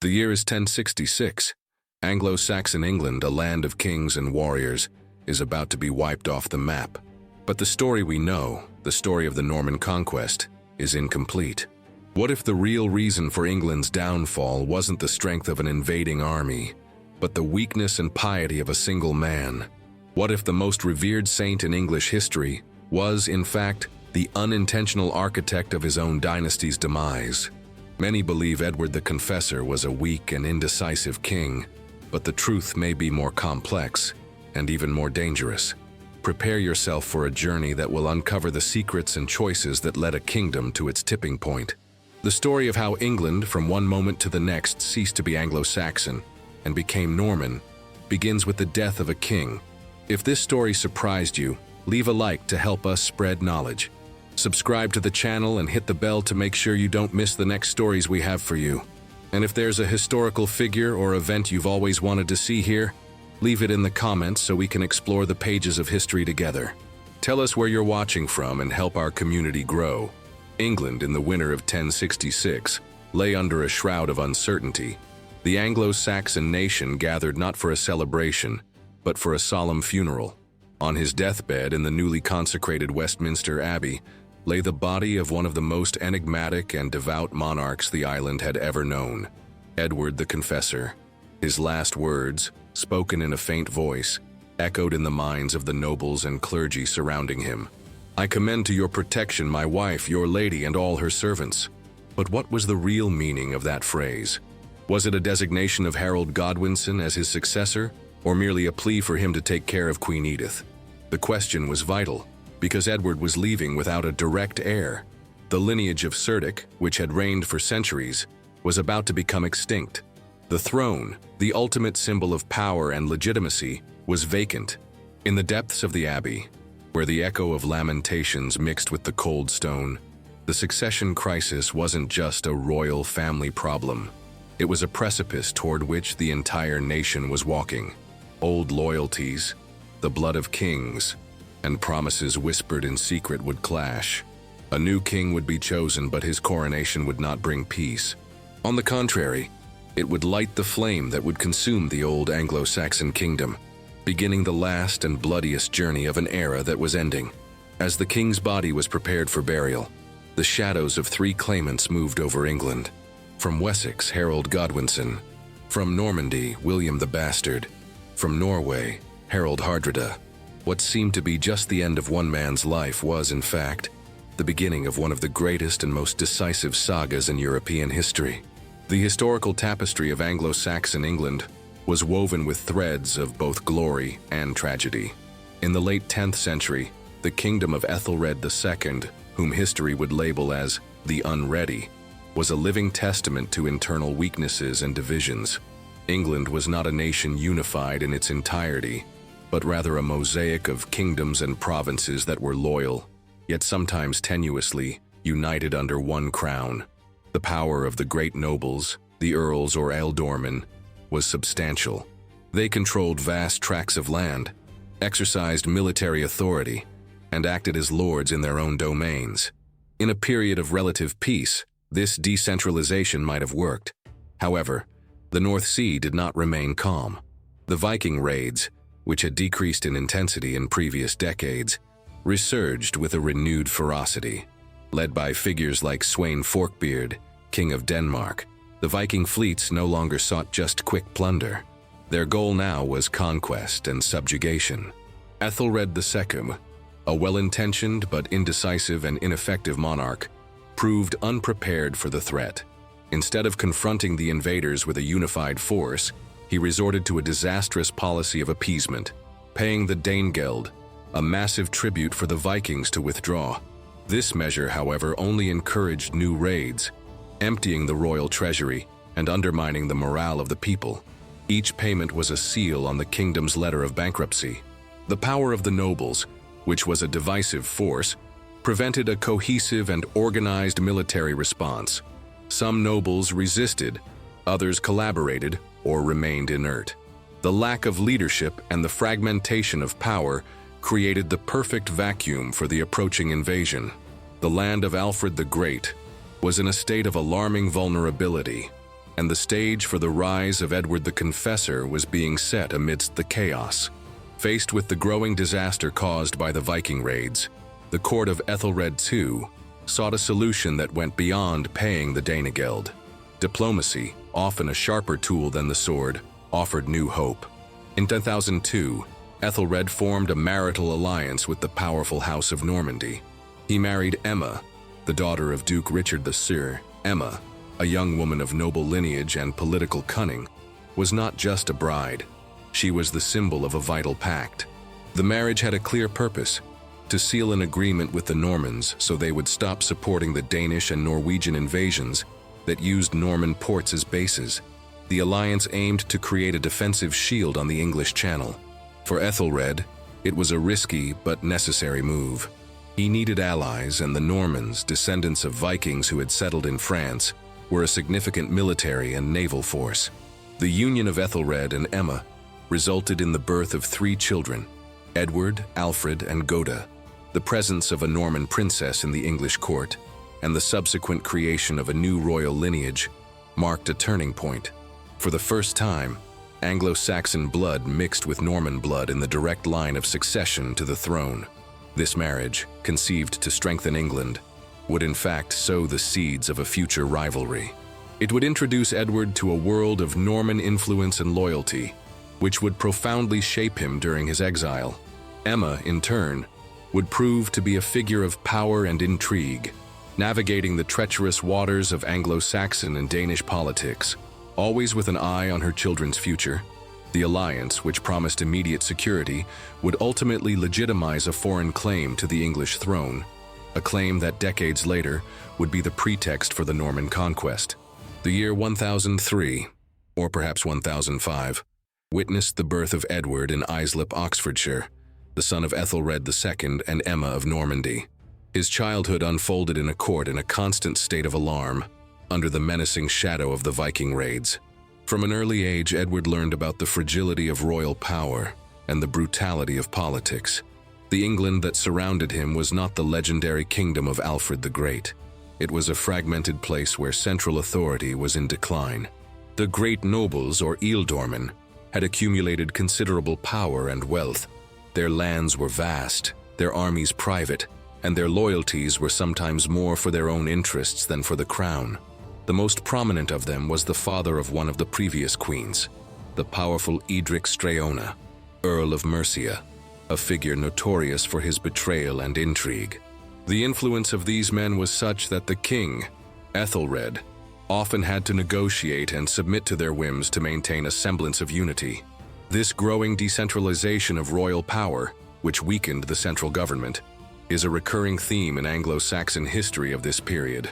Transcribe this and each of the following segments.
The year is 1066. Anglo-Saxon England, a land of kings and warriors, is about to be wiped off the map. But the story we know, the story of the Norman Conquest, is incomplete. What if the real reason for England's downfall wasn't the strength of an invading army, but the weakness and piety of a single man? What if the most revered saint in English history was, in fact, the unintentional architect of his own dynasty's demise? Many believe Edward the Confessor was a weak and indecisive king, but the truth may be more complex and even more dangerous. Prepare yourself for a journey that will uncover the secrets and choices that led a kingdom to its tipping point. The story of how England, from one moment to the next, ceased to be Anglo-Saxon and became Norman, begins with the death of a king. If this story surprised you, leave a like to help us spread knowledge. Subscribe to the channel and hit the bell to make sure you don't miss the next stories we have for you. And if there's a historical figure or event you've always wanted to see here, leave it in the comments so we can explore the pages of history together. Tell us where you're watching from and help our community grow. England, in the winter of 1066, lay under a shroud of uncertainty. The Anglo-Saxon nation gathered not for a celebration, but for a solemn funeral. On his deathbed in the newly consecrated Westminster Abbey lay the body of one of the most enigmatic and devout monarchs the island had ever known, Edward the Confessor. His last words, spoken in a faint voice, echoed in the minds of the nobles and clergy surrounding him. "I commend to your protection my wife, your lady, and all her servants." But what was the real meaning of that phrase? Was it a designation of Harold Godwinson as his successor, or merely a plea for him to take care of Queen Edith? The question was vital, because Edward was leaving without a direct heir. The lineage of Cerdic, which had reigned for centuries, was about to become extinct. The throne, the ultimate symbol of power and legitimacy, was vacant. In the depths of the abbey, where the echo of lamentations mixed with the cold stone, the succession crisis wasn't just a royal family problem. It was a precipice toward which the entire nation was walking. Old loyalties, the blood of kings, and promises whispered in secret would clash. A new king would be chosen, but his coronation would not bring peace. On the contrary, it would light the flame that would consume the old Anglo-Saxon kingdom, beginning the last and bloodiest journey of an era that was ending. As the king's body was prepared for burial, the shadows of three claimants moved over England. From Wessex, Harold Godwinson. From Normandy, William the Bastard. From Norway, Harald Hardrada. What seemed to be just the end of one man's life was, in fact, the beginning of one of the greatest and most decisive sagas in European history. The historical tapestry of Anglo-Saxon England was woven with threads of both glory and tragedy. In the late 10th century, the kingdom of Ethelred II, whom history would label as the Unready, was a living testament to internal weaknesses and divisions. England was not a nation unified in its entirety, but rather a mosaic of kingdoms and provinces that were loyal, yet sometimes tenuously, united under one crown. The power of the great nobles, the earls or ealdormen, was substantial. They controlled vast tracts of land, exercised military authority, and acted as lords in their own domains. In a period of relative peace, this decentralization might have worked. However, the North Sea did not remain calm. The Viking raids, which had decreased in intensity in previous decades, resurged with a renewed ferocity. Led by figures like Sweyn Forkbeard, King of Denmark, the Viking fleets no longer sought just quick plunder. Their goal now was conquest and subjugation. Ethelred II, a well-intentioned but indecisive and ineffective monarch, proved unprepared for the threat. Instead of confronting the invaders with a unified force, he resorted to a disastrous policy of appeasement, paying the Danegeld, a massive tribute for the Vikings to withdraw. This measure, however, only encouraged new raids, emptying the royal treasury and undermining the morale of the people. Each payment was a seal on the kingdom's letter of bankruptcy. The power of the nobles, which was a divisive force, prevented a cohesive and organized military response. Some nobles resisted, others collaborated, or remained inert. The lack of leadership and the fragmentation of power created the perfect vacuum for the approaching invasion. The land of Alfred the Great was in a state of alarming vulnerability. and the stage for the rise of Edward the Confessor was being set amidst the chaos. Faced with the growing disaster caused by the Viking raids, the court of Ethelred II sought a solution that went beyond paying the Danegeld. Diplomacy, often a sharper tool than the sword, offered new hope. In 1002, Ethelred formed a marital alliance with the powerful House of Normandy. He married Emma, the daughter of Duke Richard the Sieur. Emma, a young woman of noble lineage and political cunning, was not just a bride. She was the symbol of a vital pact. The marriage had a clear purpose: to seal an agreement with the Normans so they would stop supporting the Danish and Norwegian invasions that used Norman ports as bases. The alliance aimed to create a defensive shield on the English Channel. For Ethelred, it was a risky but necessary move. He needed allies, and the Normans, descendants of Vikings who had settled in France, were a significant military and naval force. The union of Ethelred and Emma resulted in the birth of 3 children: Edward, Alfred, and Goda. The presence of a Norman princess in the English court, and the subsequent creation of a new royal lineage, marked a turning point. For the first time, Anglo-Saxon blood mixed with Norman blood in the direct line of succession to the throne. This marriage, conceived to strengthen England, would in fact sow the seeds of a future rivalry. It would introduce Edward to a world of Norman influence and loyalty, which would profoundly shape him during his exile. Emma, in turn, would prove to be a figure of power and intrigue, navigating the treacherous waters of Anglo-Saxon and Danish politics, always with an eye on her children's future. The alliance, which promised immediate security, would ultimately legitimize a foreign claim to the English throne, a claim that decades later would be the pretext for the Norman conquest. The year 1003, or perhaps 1005, witnessed the birth of Edward in Islip, Oxfordshire, the son of Ethelred II and Emma of Normandy. His childhood unfolded in a court in a constant state of alarm, under the menacing shadow of the Viking raids. From an early age, Edward learned about the fragility of royal power and the brutality of politics. The England that surrounded him was not the legendary kingdom of Alfred the Great. It was a fragmented place where central authority was in decline. The great nobles, or ealdormen, had accumulated considerable power and wealth. Their lands were vast, their armies private, and their loyalties were sometimes more for their own interests than for the crown. The most prominent of them was the father of one of the previous queens, the powerful Edric Streona, Earl of Mercia, a figure notorious for his betrayal and intrigue. The influence of these men was such that the king, Ethelred, often had to negotiate and submit to their whims to maintain a semblance of unity. This growing decentralization of royal power, which weakened the central government, is a recurring theme in Anglo-Saxon history of this period.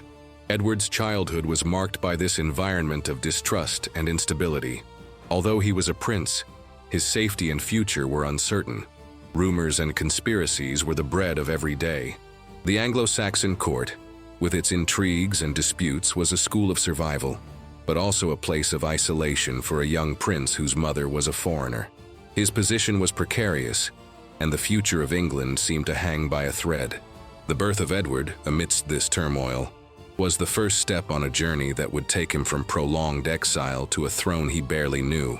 Edward's childhood was marked by this environment of distrust and instability. Although he was a prince, his safety and future were uncertain. Rumors and conspiracies were the bread of every day. The Anglo-Saxon court, with its intrigues and disputes, was a school of survival, but also a place of isolation for a young prince whose mother was a foreigner. His position was precarious, and the future of England seemed to hang by a thread. The birth of Edward, amidst this turmoil, was the first step on a journey that would take him from prolonged exile to a throne he barely knew,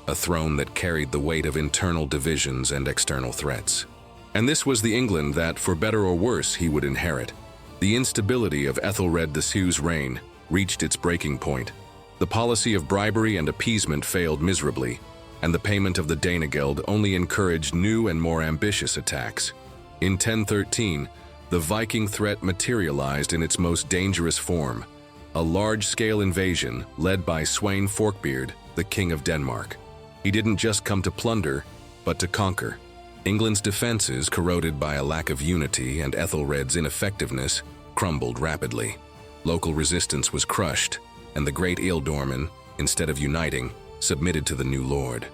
a throne that carried the weight of internal divisions and external threats. And this was the England that, for better or worse, he would inherit. The instability of Ethelred II's reign reached its breaking point. The policy of bribery and appeasement failed miserably, and the payment of the Danegeld only encouraged new and more ambitious attacks. In 1013, the Viking threat materialized in its most dangerous form, a large-scale invasion led by Sweyn Forkbeard, the King of Denmark. He didn't just come to plunder, but to conquer. England's defenses, corroded by a lack of unity and Ethelred's ineffectiveness, crumbled rapidly. Local resistance was crushed, and the great ealdormen, instead of uniting, submitted to the new lord.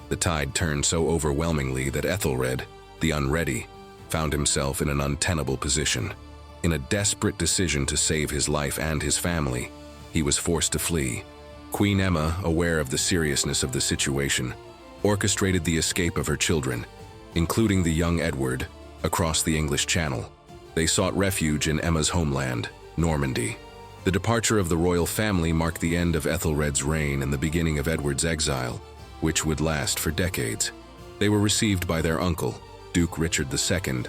The tide turned so overwhelmingly that Ethelred, the unready, found himself in an untenable position. In a desperate decision to save his life and his family, he was forced to flee. Queen Emma, aware of the seriousness of the situation, orchestrated the escape of her children, including the young Edward, across the English Channel. They sought refuge in Emma's homeland, Normandy. The departure of the royal family marked the end of Ethelred's reign and the beginning of Edward's exile, which would last for decades. They were received by their uncle, Duke Richard II,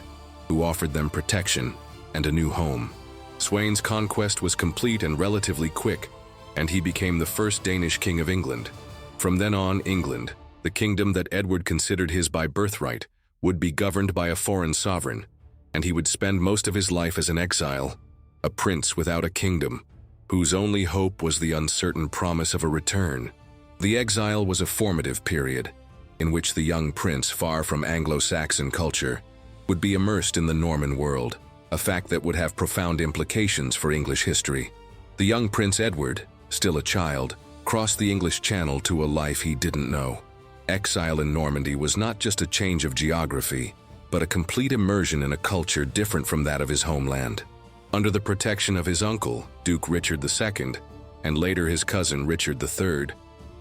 who offered them protection and a new home. Sweyn's conquest was complete and relatively quick, and he became the first Danish king of England. From then on, England, the kingdom that Edward considered his by birthright, would be governed by a foreign sovereign, and he would spend most of his life as an exile, a prince without a kingdom, whose only hope was the uncertain promise of a return. The exile was a formative period, in which the young prince, far from Anglo-Saxon culture, would be immersed in the Norman world, a fact that would have profound implications for English history. The young Prince Edward, still a child, crossed the English Channel to a life he didn't know. Exile in Normandy was not just a change of geography, but a complete immersion in a culture different from that of his homeland. Under the protection of his uncle, Duke Richard II, and later his cousin Richard III,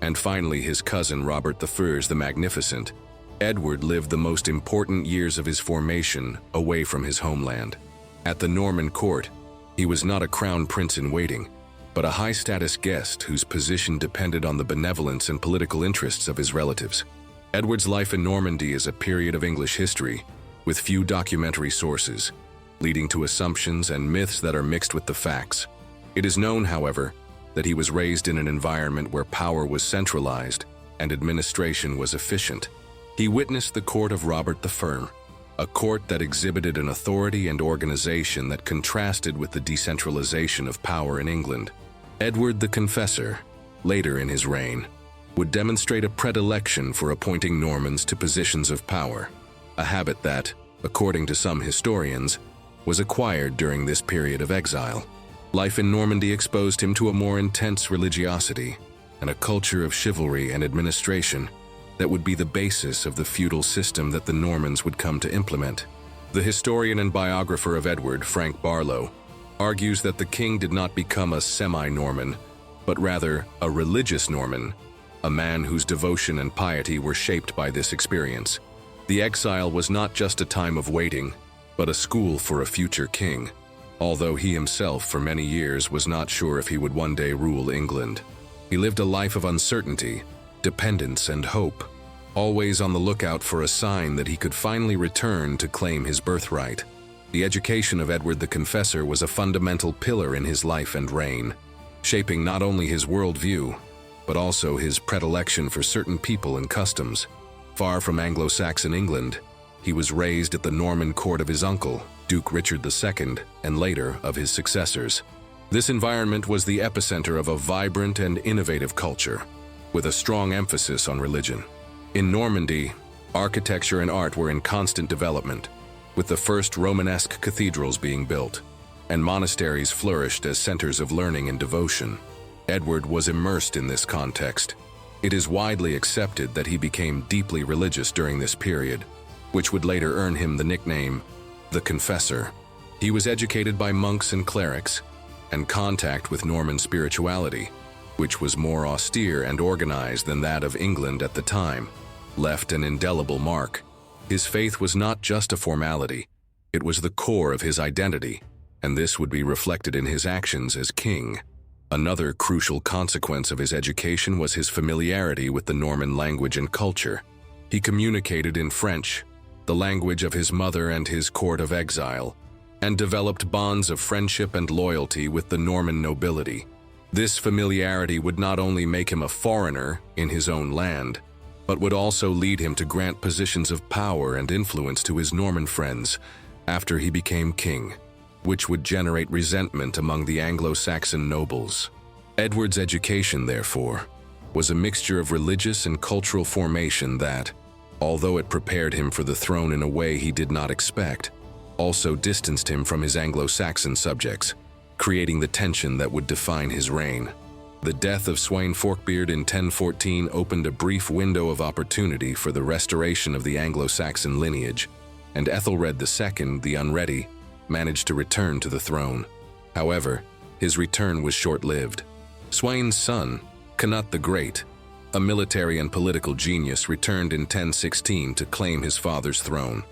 and finally his cousin Robert I the Magnificent, Edward lived the most important years of his formation away from his homeland. At the Norman court, he was not a crown prince in waiting, but a high-status guest whose position depended on the benevolence and political interests of his relatives. Edward's life in Normandy is a period of English history, with few documentary sources, leading to assumptions and myths that are mixed with the facts. It is known, however, that he was raised in an environment where power was centralized and administration was efficient. He witnessed the court of Robert I, a court that exhibited an authority and organization that contrasted with the decentralization of power in England. Edward the Confessor, later in his reign, would demonstrate a predilection for appointing Normans to positions of power, a habit that, according to some historians, was acquired during this period of exile. Life in Normandy exposed him to a more intense religiosity and a culture of chivalry and administration that would be the basis of the feudal system that the Normans would come to implement. The historian and biographer of Edward, Frank Barlow, argues that the king did not become a semi-Norman, but rather a religious Norman, a man whose devotion and piety were shaped by this experience. The exile was not just a time of waiting, but a school for a future king, although he himself for many years was not sure if he would one day rule England. He lived a life of uncertainty, dependence, and hope, always on the lookout for a sign that he could finally return to claim his birthright. The education of Edward the Confessor was a fundamental pillar in his life and reign, shaping not only his worldview, but also his predilection for certain people and customs. Far from Anglo-Saxon England, he was raised at the Norman court of his uncle, Duke Richard II, and later of his successors. This environment was the epicenter of a vibrant and innovative culture, with a strong emphasis on religion. In Normandy, architecture and art were in constant development, with the first Romanesque cathedrals being built, and monasteries flourished as centers of learning and devotion. Edward was immersed in this context. It is widely accepted that he became deeply religious during this period, which would later earn him the nickname, the Confessor. He was educated by monks and clerics, and contact with Norman spirituality, which was more austere and organized than that of England at the time, left an indelible mark. His faith was not just a formality, it was the core of his identity, and this would be reflected in his actions as king. Another crucial consequence of his education was his familiarity with the Norman language and culture. He communicated in French, the language of his mother and his court of exile, and developed bonds of friendship and loyalty with the Norman nobility. This familiarity would not only make him a foreigner in his own land, but would also lead him to grant positions of power and influence to his Norman friends after he became king, which would generate resentment among the Anglo-Saxon nobles. Edward's education, therefore, was a mixture of religious and cultural formation that, although it prepared him for the throne in a way he did not expect, also distanced him from his Anglo-Saxon subjects, creating the tension that would define his reign. The death of Sweyn Forkbeard in 1014 opened a brief window of opportunity for the restoration of the Anglo-Saxon lineage, and Ethelred II, the Unready, managed to return to the throne. However, his return was short-lived. Sweyn's son, Cnut the Great, a military and political genius, returned in 1016 to claim his father's throne.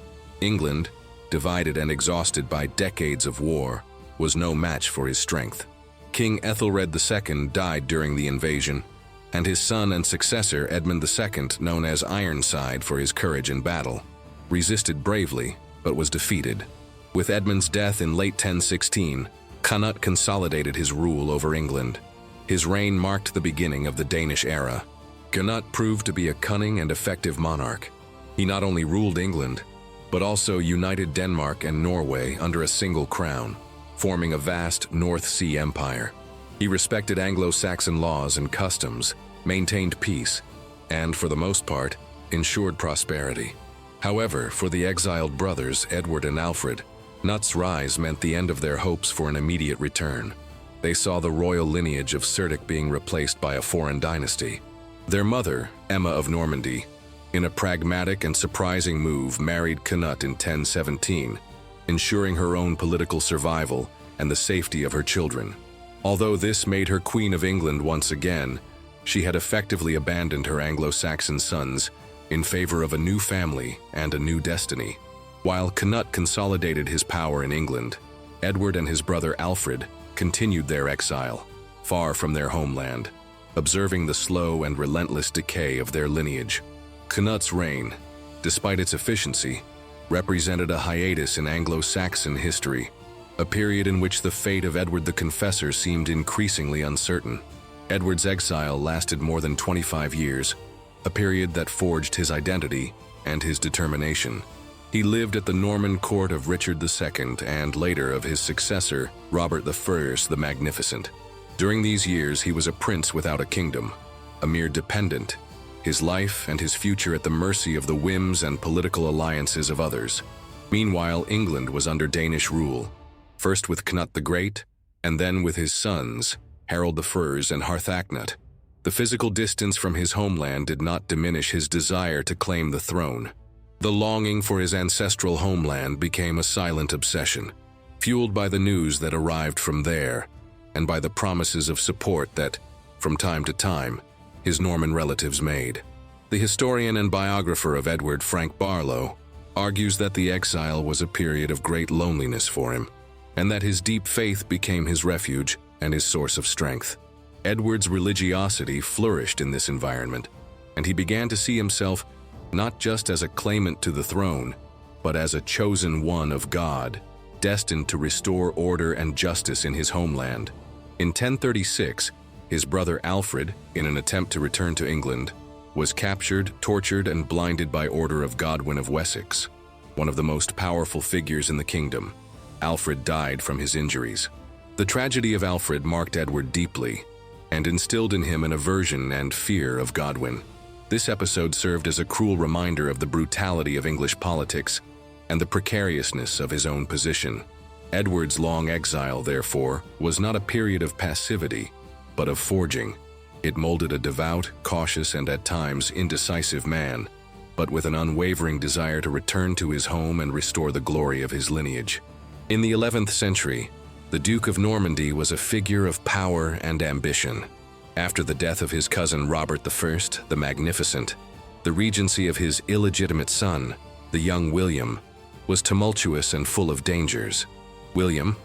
England, divided and exhausted by decades of war, was no match for his strength. King Ethelred II died during the invasion, and his son and successor Edmund II, known as Ironside for his courage in battle, resisted bravely but was defeated. With Edmund's death in late 1016, Cnut consolidated his rule over England. His reign marked the beginning of the Danish era. Cnut proved to be a cunning and effective monarch. He not only ruled England, but also united Denmark and Norway under a single crown, forming a vast North Sea empire. He respected Anglo-Saxon laws and customs, maintained peace, and, for the most part, ensured prosperity. However, for the exiled brothers Edward and Alfred, Cnut's rise meant the end of their hopes for an immediate return. They saw the royal lineage of Cerdic being replaced by a foreign dynasty. Their mother, Emma of Normandy, in a pragmatic and surprising move, married Cnut in 1017, ensuring her own political survival and the safety of her children. Although this made her Queen of England once again, she had effectively abandoned her Anglo-Saxon sons in favor of a new family and a new destiny. While Cnut consolidated his power in England, Edward and his brother Alfred continued their exile, far from their homeland, observing the slow and relentless decay of their lineage. Cnut's reign, despite its efficiency, represented a hiatus in Anglo-Saxon history, a period in which the fate of Edward the Confessor seemed increasingly uncertain. Edward's exile lasted more than 25 years, a period that forged his identity and his determination. He lived at the Norman court of Richard II and later of his successor, Robert I the Magnificent. During these years, he was a prince without a kingdom, a mere dependent, his life and his future at the mercy of the whims and political alliances of others. Meanwhile, England was under Danish rule, first with Cnut the Great, and then with his sons, Harold I and Harthacnut. The physical distance from his homeland did not diminish his desire to claim the throne. The longing for his ancestral homeland became a silent obsession, fueled by the news that arrived from there, and by the promises of support that, from time to time, his Norman relatives made. The historian and biographer of Edward, Frank Barlow, argues that the exile was a period of great loneliness for him, and that his deep faith became his refuge and his source of strength. Edward's religiosity flourished in this environment, and he began to see himself not just as a claimant to the throne, but as a chosen one of God, destined to restore order and justice in his homeland. In 1036, his brother Alfred, in an attempt to return to England, was captured, tortured, and blinded by order of Godwin of Wessex, one of the most powerful figures in the kingdom. Alfred died from his injuries. The tragedy of Alfred marked Edward deeply and instilled in him an aversion and fear of Godwin. This episode served as a cruel reminder of the brutality of English politics and the precariousness of his own position. Edward's long exile, therefore, was not a period of passivity, but of forging. It molded a devout, cautious, and at times indecisive man, but with an unwavering desire to return to his home and restore the glory of his lineage. In the 11th century, the Duke of Normandy was a figure of power and ambition. After the death of his cousin Robert I the Magnificent, the regency of his illegitimate son, the young William, was tumultuous and full of dangers. William,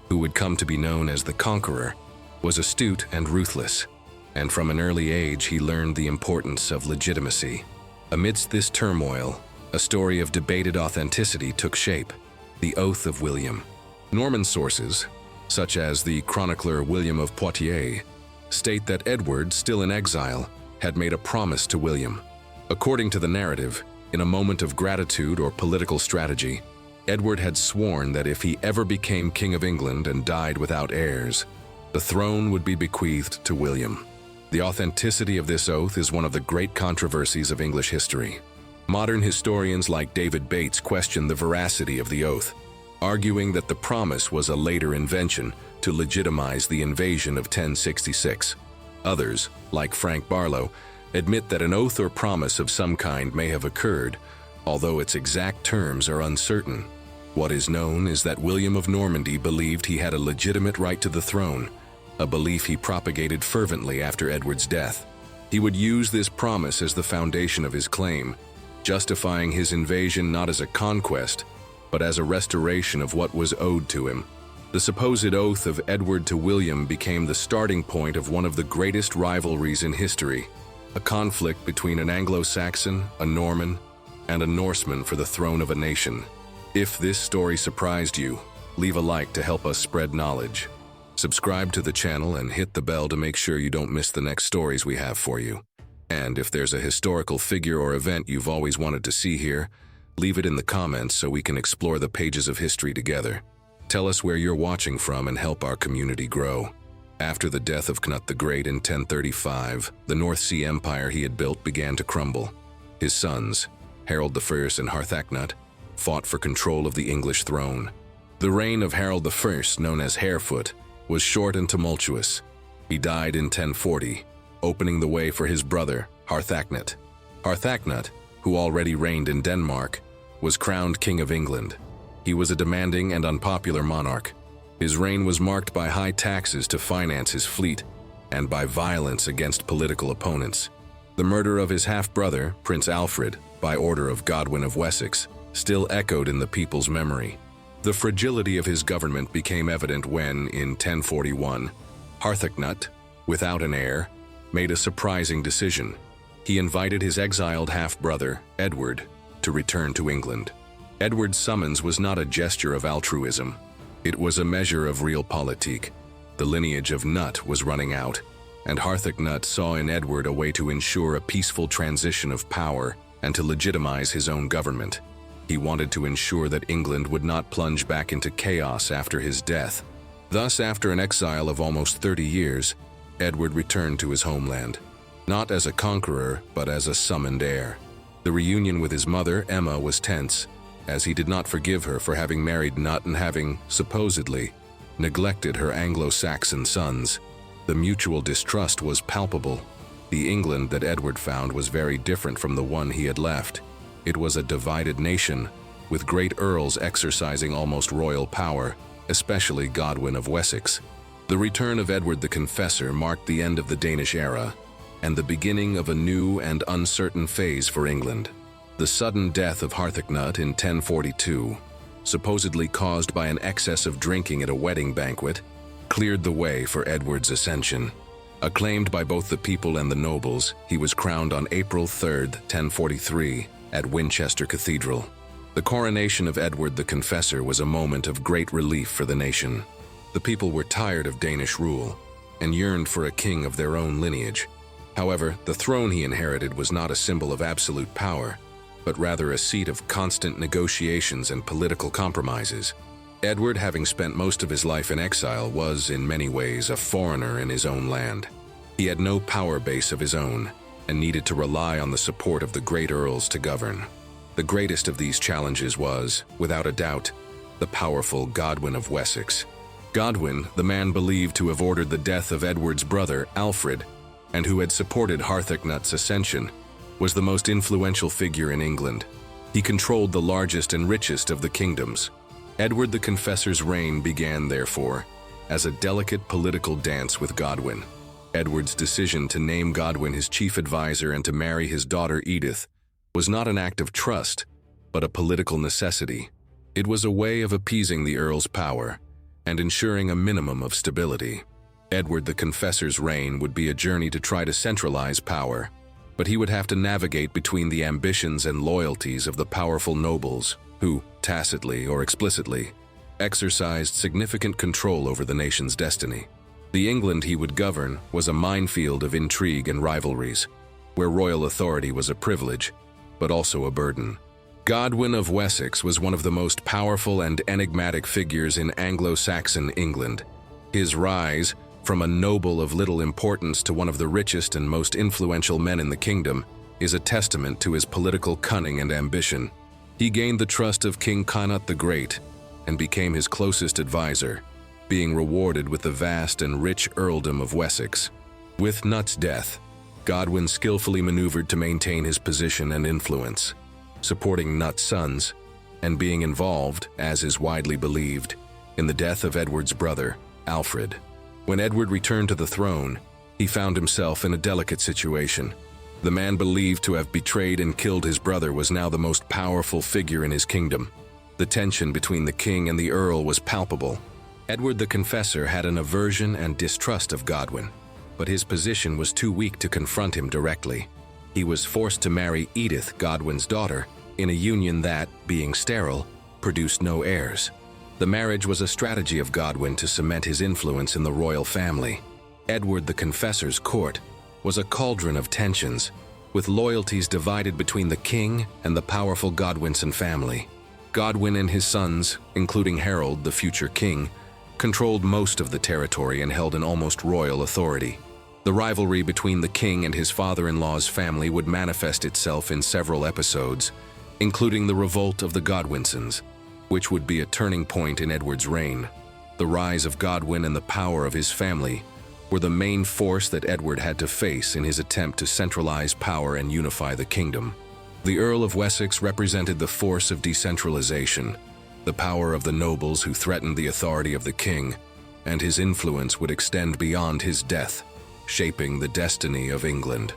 who would come to be known as the Conqueror, was astute and ruthless, and from an early age he learned the importance of legitimacy. Amidst this turmoil, a story of debated authenticity took shape: the Oath of William. Norman sources, such as the chronicler William of Poitiers, state that Edward, still in exile, had made a promise to William. According to the narrative, in a moment of gratitude or political strategy, Edward had sworn that if he ever became King of England and died without heirs, the throne would be bequeathed to William. The authenticity of this oath is one of the great controversies of English history. Modern historians like David Bates question the veracity of the oath, arguing that the promise was a later invention to legitimize the invasion of 1066. Others, like Frank Barlow, admit that an oath or promise of some kind may have occurred, although its exact terms are uncertain. What is known is that William of Normandy believed he had a legitimate right to the throne, a belief he propagated fervently after Edward's death. He would use this promise as the foundation of his claim, justifying his invasion not as a conquest, but as a restoration of what was owed to him. The supposed oath of Edward to William became the starting point of one of the greatest rivalries in history, a conflict between an Anglo-Saxon, a Norman, and a Norseman for the throne of a nation. If this story surprised you, leave a like to help us spread knowledge. Subscribe to the channel and hit the bell to make sure you don't miss the next stories we have for you. And if there's a historical figure or event you've always wanted to see here, leave it in the comments so we can explore the pages of history together. Tell us where you're watching from and help our community grow. After the death of Cnut the Great in 1035, the North Sea Empire he had built began to crumble. His sons, Harold I and Harthacnut, fought for control of the English throne. The reign of Harold I, known as Harefoot, was short and tumultuous. He died in 1040, opening the way for his brother, Harthacnut. Harthacnut, who already reigned in Denmark, was crowned King of England. He was a demanding and unpopular monarch. His reign was marked by high taxes to finance his fleet and by violence against political opponents. The murder of his half-brother, Prince Alfred, by order of Godwin of Wessex, still echoed in the people's memory. The fragility of his government became evident when, in 1041, Harthacnut, without an heir, made a surprising decision. He invited his exiled half-brother, Edward, to return to England. Edward's summons was not a gesture of altruism. It was a measure of realpolitik. The lineage of Nut was running out, and Harthacnut saw in Edward a way to ensure a peaceful transition of power and to legitimize his own government. He wanted to ensure that England would not plunge back into chaos after his death. Thus, after an exile of almost 30 years, Edward returned to his homeland, not as a conqueror, but as a summoned heir. The reunion with his mother, Emma, was tense, as he did not forgive her for having married Nut and having, supposedly, neglected her Anglo-Saxon sons. The mutual distrust was palpable. The England that Edward found was very different from the one he had left. It was a divided nation, with great earls exercising almost royal power, especially Godwin of Wessex. The return of Edward the Confessor marked the end of the Danish era and the beginning of a new and uncertain phase for England. The sudden death of Harthacnut in 1042, supposedly caused by an excess of drinking at a wedding banquet, cleared the way for Edward's ascension. Acclaimed by both the people and the nobles, he was crowned on April 3, 1043, at Winchester Cathedral. The coronation of Edward the Confessor was a moment of great relief for the nation. The people were tired of Danish rule and yearned for a king of their own lineage. However, the throne he inherited was not a symbol of absolute power, but rather a seat of constant negotiations and political compromises. Edward, having spent most of his life in exile, was, in many ways, a foreigner in his own land. He had no power base of his own, and needed to rely on the support of the great earls to govern. The greatest of these challenges was, without a doubt, the powerful Godwin of Wessex. Godwin, the man believed to have ordered the death of Edward's brother, Alfred, and who had supported Harthacnut's ascension, was the most influential figure in England. He controlled the largest and richest of the kingdoms. Edward the Confessor's reign began, therefore, as a delicate political dance with Godwin. Edward's decision to name Godwin his chief advisor and to marry his daughter Edith was not an act of trust, but a political necessity. It was a way of appeasing the earl's power and ensuring a minimum of stability. Edward the Confessor's reign would be a journey to try to centralize power, but he would have to navigate between the ambitions and loyalties of the powerful nobles who, tacitly or explicitly, exercised significant control over the nation's destiny. The England he would govern was a minefield of intrigue and rivalries, where royal authority was a privilege, but also a burden. Godwin of Wessex was one of the most powerful and enigmatic figures in Anglo-Saxon England. His rise, from a noble of little importance to one of the richest and most influential men in the kingdom, is a testament to his political cunning and ambition. He gained the trust of King Cnut the Great and became his closest advisor, being rewarded with the vast and rich earldom of Wessex. With Knut's death, Godwin skillfully maneuvered to maintain his position and influence, supporting Knut's sons and being involved, as is widely believed, in the death of Edward's brother, Alfred. When Edward returned to the throne, he found himself in a delicate situation. The man believed to have betrayed and killed his brother was now the most powerful figure in his kingdom. The tension between the king and the earl was palpable, Edward the Confessor had an aversion and distrust of Godwin, but his position was too weak to confront him directly. He was forced to marry Edith, Godwin's daughter, in a union that, being sterile, produced no heirs. The marriage was a strategy of Godwin to cement his influence in the royal family. Edward the Confessor's court was a cauldron of tensions, with loyalties divided between the king and the powerful Godwinson family. Godwin and his sons, including Harold, the future king, controlled most of the territory and held an almost royal authority. The rivalry between the king and his father-in-law's family would manifest itself in several episodes, including the revolt of the Godwinsons, which would be a turning point in Edward's reign. The rise of Godwin and the power of his family were the main force that Edward had to face in his attempt to centralize power and unify the kingdom. The Earl of Wessex represented the force of decentralization, the power of the nobles who threatened the authority of the king, and his influence would extend beyond his death, shaping the destiny of England.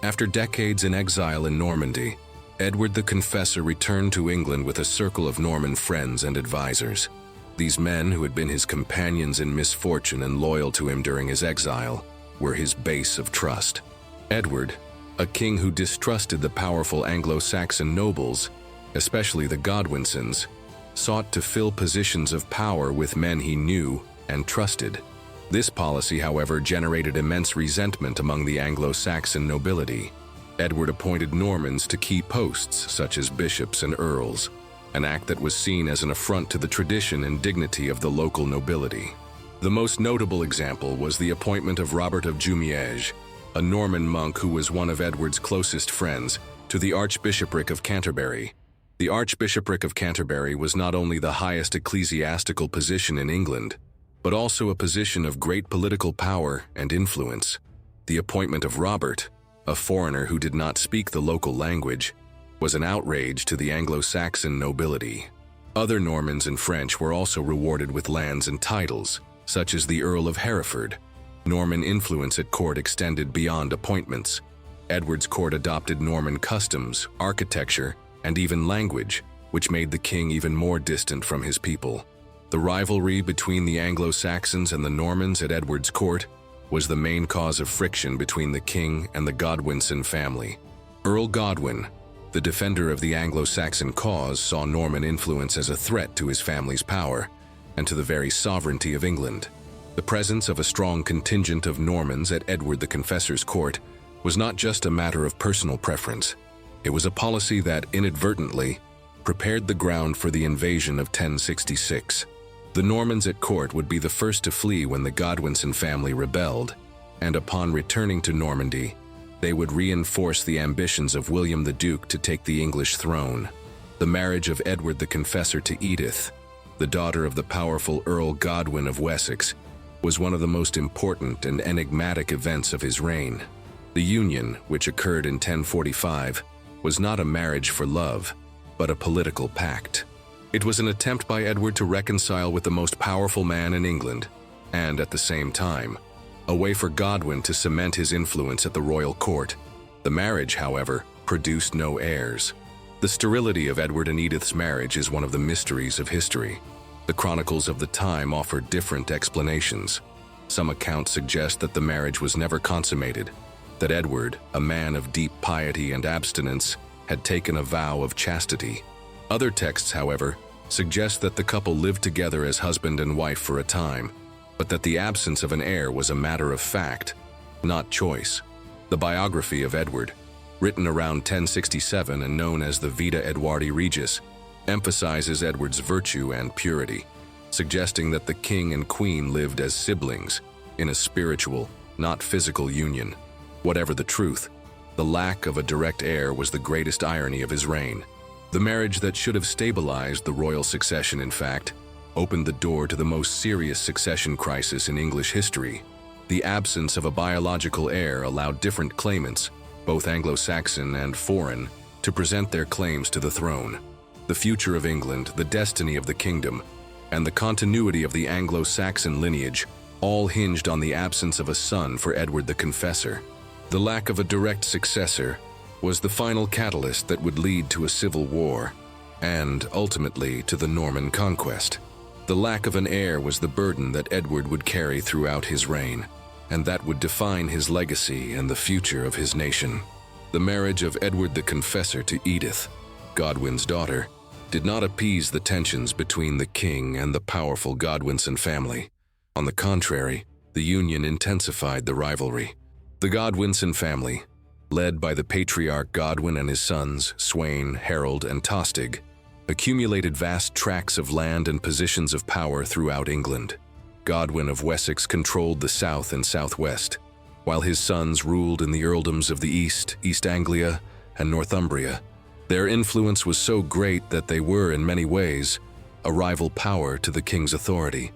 After decades in exile in Normandy, Edward the Confessor returned to England with a circle of Norman friends and advisors. These men, who had been his companions in misfortune and loyal to him during his exile, were his base of trust. Edward, a king who distrusted the powerful Anglo-Saxon nobles, especially the Godwinsons, sought to fill positions of power with men he knew and trusted. This policy, however, generated immense resentment among the Anglo-Saxon nobility. Edward appointed Normans to key posts such as bishops and earls, an act that was seen as an affront to the tradition and dignity of the local nobility. The most notable example was the appointment of Robert of Jumièges, a Norman monk who was one of Edward's closest friends, to the Archbishopric of Canterbury. The Archbishopric of Canterbury was not only the highest ecclesiastical position in England, but also a position of great political power and influence. The appointment of Robert, a foreigner who did not speak the local language, was an outrage to the Anglo-Saxon nobility. Other Normans and French were also rewarded with lands and titles, such as the Earl of Hereford. Norman influence at court extended beyond appointments. Edward's court adopted Norman customs, architecture, and even language, which made the king even more distant from his people. The rivalry between the Anglo-Saxons and the Normans at Edward's court was the main cause of friction between the king and the Godwinson family. Earl Godwin, the defender of the Anglo-Saxon cause, saw Norman influence as a threat to his family's power and to the very sovereignty of England. The presence of a strong contingent of Normans at Edward the Confessor's court was not just a matter of personal preference. It was a policy that inadvertently prepared the ground for the invasion of 1066. The Normans at court would be the first to flee when the Godwinson family rebelled, and upon returning to Normandy, they would reinforce the ambitions of William the Duke to take the English throne. The marriage of Edward the Confessor to Edith, the daughter of the powerful Earl Godwin of Wessex, was one of the most important and enigmatic events of his reign. The union, which occurred in 1045, was not a marriage for love, but a political pact. It was an attempt by Edward to reconcile with the most powerful man in England, and at the same time, a way for Godwin to cement his influence at the royal court. The marriage, however, produced no heirs. The sterility of Edward and Edith's marriage is one of the mysteries of history. The chronicles of the time offer different explanations. Some accounts suggest that the marriage was never consummated, that Edward, a man of deep piety and abstinence, had taken a vow of chastity. Other texts, however, suggest that the couple lived together as husband and wife for a time, but that the absence of an heir was a matter of fact, not choice. The biography of Edward, written around 1067 and known as the Vita Edwardi Regis, emphasizes Edward's virtue and purity, suggesting that the king and queen lived as siblings in a spiritual, not physical union. Whatever the truth, the lack of a direct heir was the greatest irony of his reign. The marriage that should have stabilized the royal succession, in fact, opened the door to the most serious succession crisis in English history. The absence of a biological heir allowed different claimants, both Anglo-Saxon and foreign, to present their claims to the throne. The future of England, the destiny of the kingdom, and the continuity of the Anglo-Saxon lineage all hinged on the absence of a son for Edward the Confessor. The lack of a direct successor was the final catalyst that would lead to a civil war, and ultimately to the Norman conquest. The The lack of an heir was the burden that Edward would carry throughout his reign, and that would define his legacy and the future of his nation. The marriage of Edward the Confessor to Edith, Godwin's daughter, did not appease the tensions between the king and the powerful Godwinson family. On the contrary, the union intensified the rivalry. The Godwinson family, led by the patriarch Godwin and his sons, Sweyn, Harold, and Tostig, accumulated vast tracts of land and positions of power throughout England. Godwin of Wessex controlled the south and southwest, while his sons ruled in the earldoms of the East, East Anglia, and Northumbria. Their influence was so great that they were, in many ways, a rival power to the king's authority.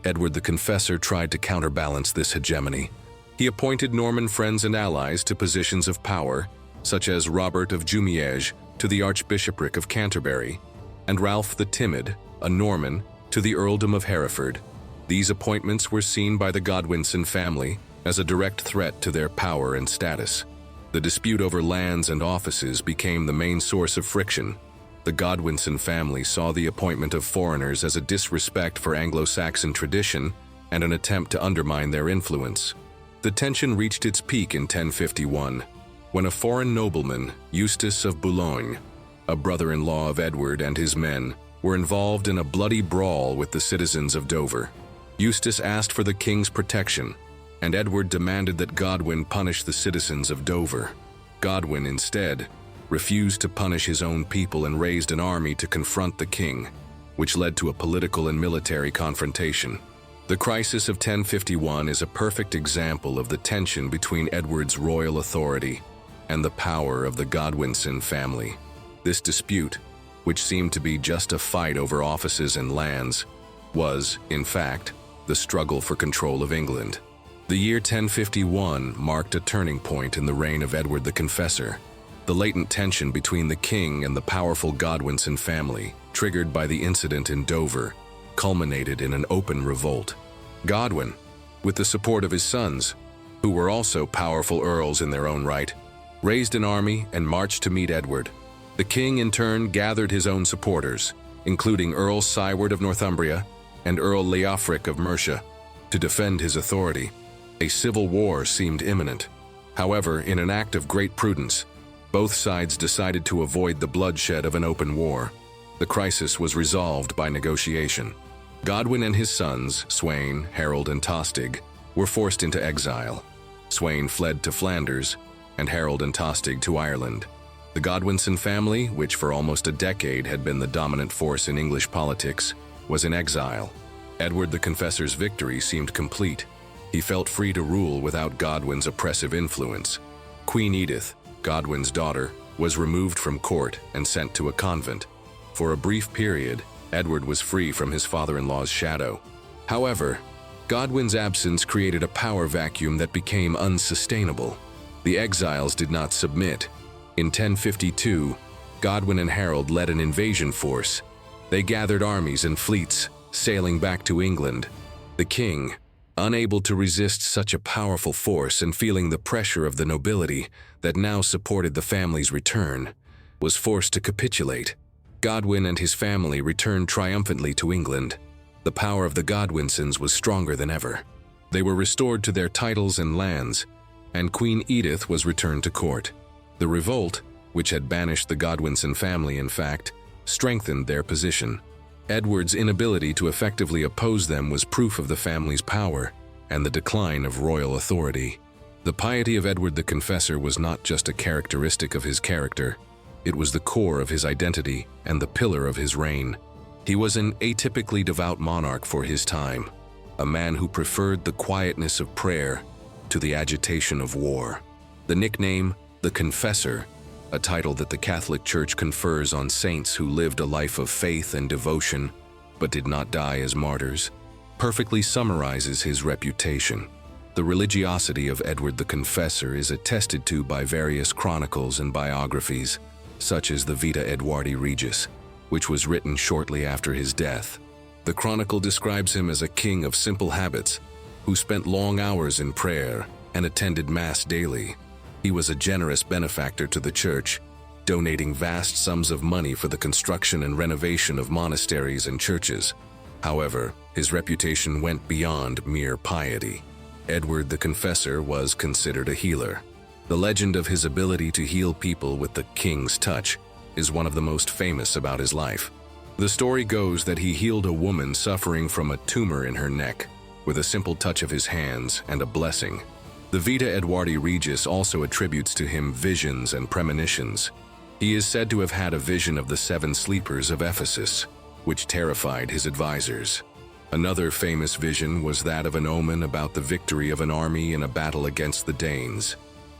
Edward the Confessor tried to counterbalance this hegemony. He appointed Norman friends and allies to positions of power, such as Robert of Jumièges to the Archbishopric of Canterbury, and Ralph the Timid, a Norman, to the earldom of Hereford. These appointments were seen by the Godwinson family as a direct threat to their power and status. The dispute over lands and offices became the main source of friction. The Godwinson family saw the appointment of foreigners as a disrespect for Anglo-Saxon tradition and an attempt to undermine their influence. The tension reached its peak in 1051, when a foreign nobleman, Eustace of Boulogne, a brother-in-law of Edward and his men, were involved in a bloody brawl with the citizens of Dover. Eustace asked for the king's protection, and Edward demanded that Godwin punish the citizens of Dover. Godwin, instead, refused to punish his own people and raised an army to confront the king, which led to a political and military confrontation. The crisis of 1051 is a perfect example of the tension between Edward's royal authority and the power of the Godwinson family. This dispute, which seemed to be just a fight over offices and lands, was, in fact, the struggle for control of England. The year 1051 marked a turning point in the reign of Edward the Confessor. The latent tension between the king and the powerful Godwinson family, triggered by the incident in Dover, culminated in an open revolt. Godwin, with the support of his sons, who were also powerful earls in their own right, raised an army and marched to meet Edward. The king, in turn, gathered his own supporters, including Earl Siward of Northumbria and Earl Leofric of Mercia, to defend his authority. A civil war seemed imminent. However, in an act of great prudence, both sides decided to avoid the bloodshed of an open war. The crisis was resolved by negotiation. Godwin and his sons, Sweyn, Harold, and Tostig, were forced into exile. Sweyn fled to Flanders, and Harold and Tostig to Ireland. The Godwinson family, which for almost a decade had been the dominant force in English politics, was in exile. Edward the Confessor's victory seemed complete. He felt free to rule without Godwin's oppressive influence. Queen Edith, Godwin's daughter, was removed from court and sent to a convent. For a brief period, Edward was free from his father-in-law's shadow. However, Godwin's absence created a power vacuum that became unsustainable. The exiles did not submit. In 1052, Godwin and Harold led an invasion force. They gathered armies and fleets, sailing back to England. The king, unable to resist such a powerful force and feeling the pressure of the nobility that now supported the family's return, was forced to capitulate. Godwin and his family returned triumphantly to England. The power of the Godwinsons was stronger than ever. They were restored to their titles and lands, and Queen Edith was returned to court. The revolt, which had banished the Godwinson family, in fact, strengthened their position. Edward's inability to effectively oppose them was proof of the family's power and the decline of royal authority. The piety of Edward the Confessor was not just a characteristic of his character. It was the core of his identity and the pillar of his reign. He was an atypically devout monarch for his time, a man who preferred the quietness of prayer to the agitation of war. The nickname, the Confessor, a title that the Catholic Church confers on saints who lived a life of faith and devotion but did not die as martyrs, perfectly summarizes his reputation. The religiosity of Edward the Confessor is attested to by various chronicles and biographies, such as the Vita Edwardi Regis, which was written shortly after his death. The chronicle describes him as a king of simple habits, who spent long hours in prayer and attended Mass daily. He was a generous benefactor to the church, donating vast sums of money for the construction and renovation of monasteries and churches. However, his reputation went beyond mere piety. Edward the Confessor was considered a healer. The legend of his ability to heal people with the king's touch is one of the most famous about his life. The story goes that he healed a woman suffering from a tumor in her neck with a simple touch of his hands and a blessing. The Vita Edwardi Regis also attributes to him visions and premonitions. He is said to have had a vision of the 7 sleepers of Ephesus, which terrified his advisors. Another famous vision was that of an omen about the victory of an army in a battle against the Danes.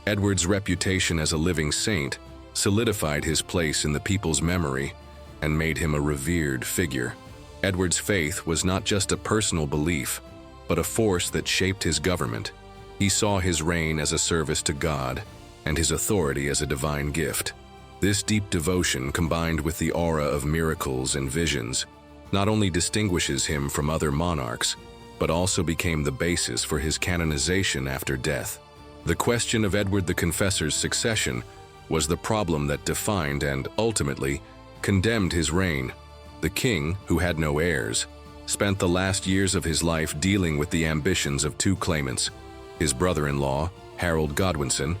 Edward's reputation as a living saint solidified his place in the people's memory and made him a revered figure. Edward's faith was not just a personal belief, but a force that shaped his government. He saw his reign as a service to God and his authority as a divine gift. This deep devotion, combined with the aura of miracles and visions, not only distinguishes him from other monarchs, but also became the basis for his canonization after death. The question of Edward the Confessor's succession was the problem that defined and, ultimately, condemned his reign. The king, who had no heirs, spent the last years of his life dealing with the ambitions of 2 claimants, his brother-in-law, Harold Godwinson,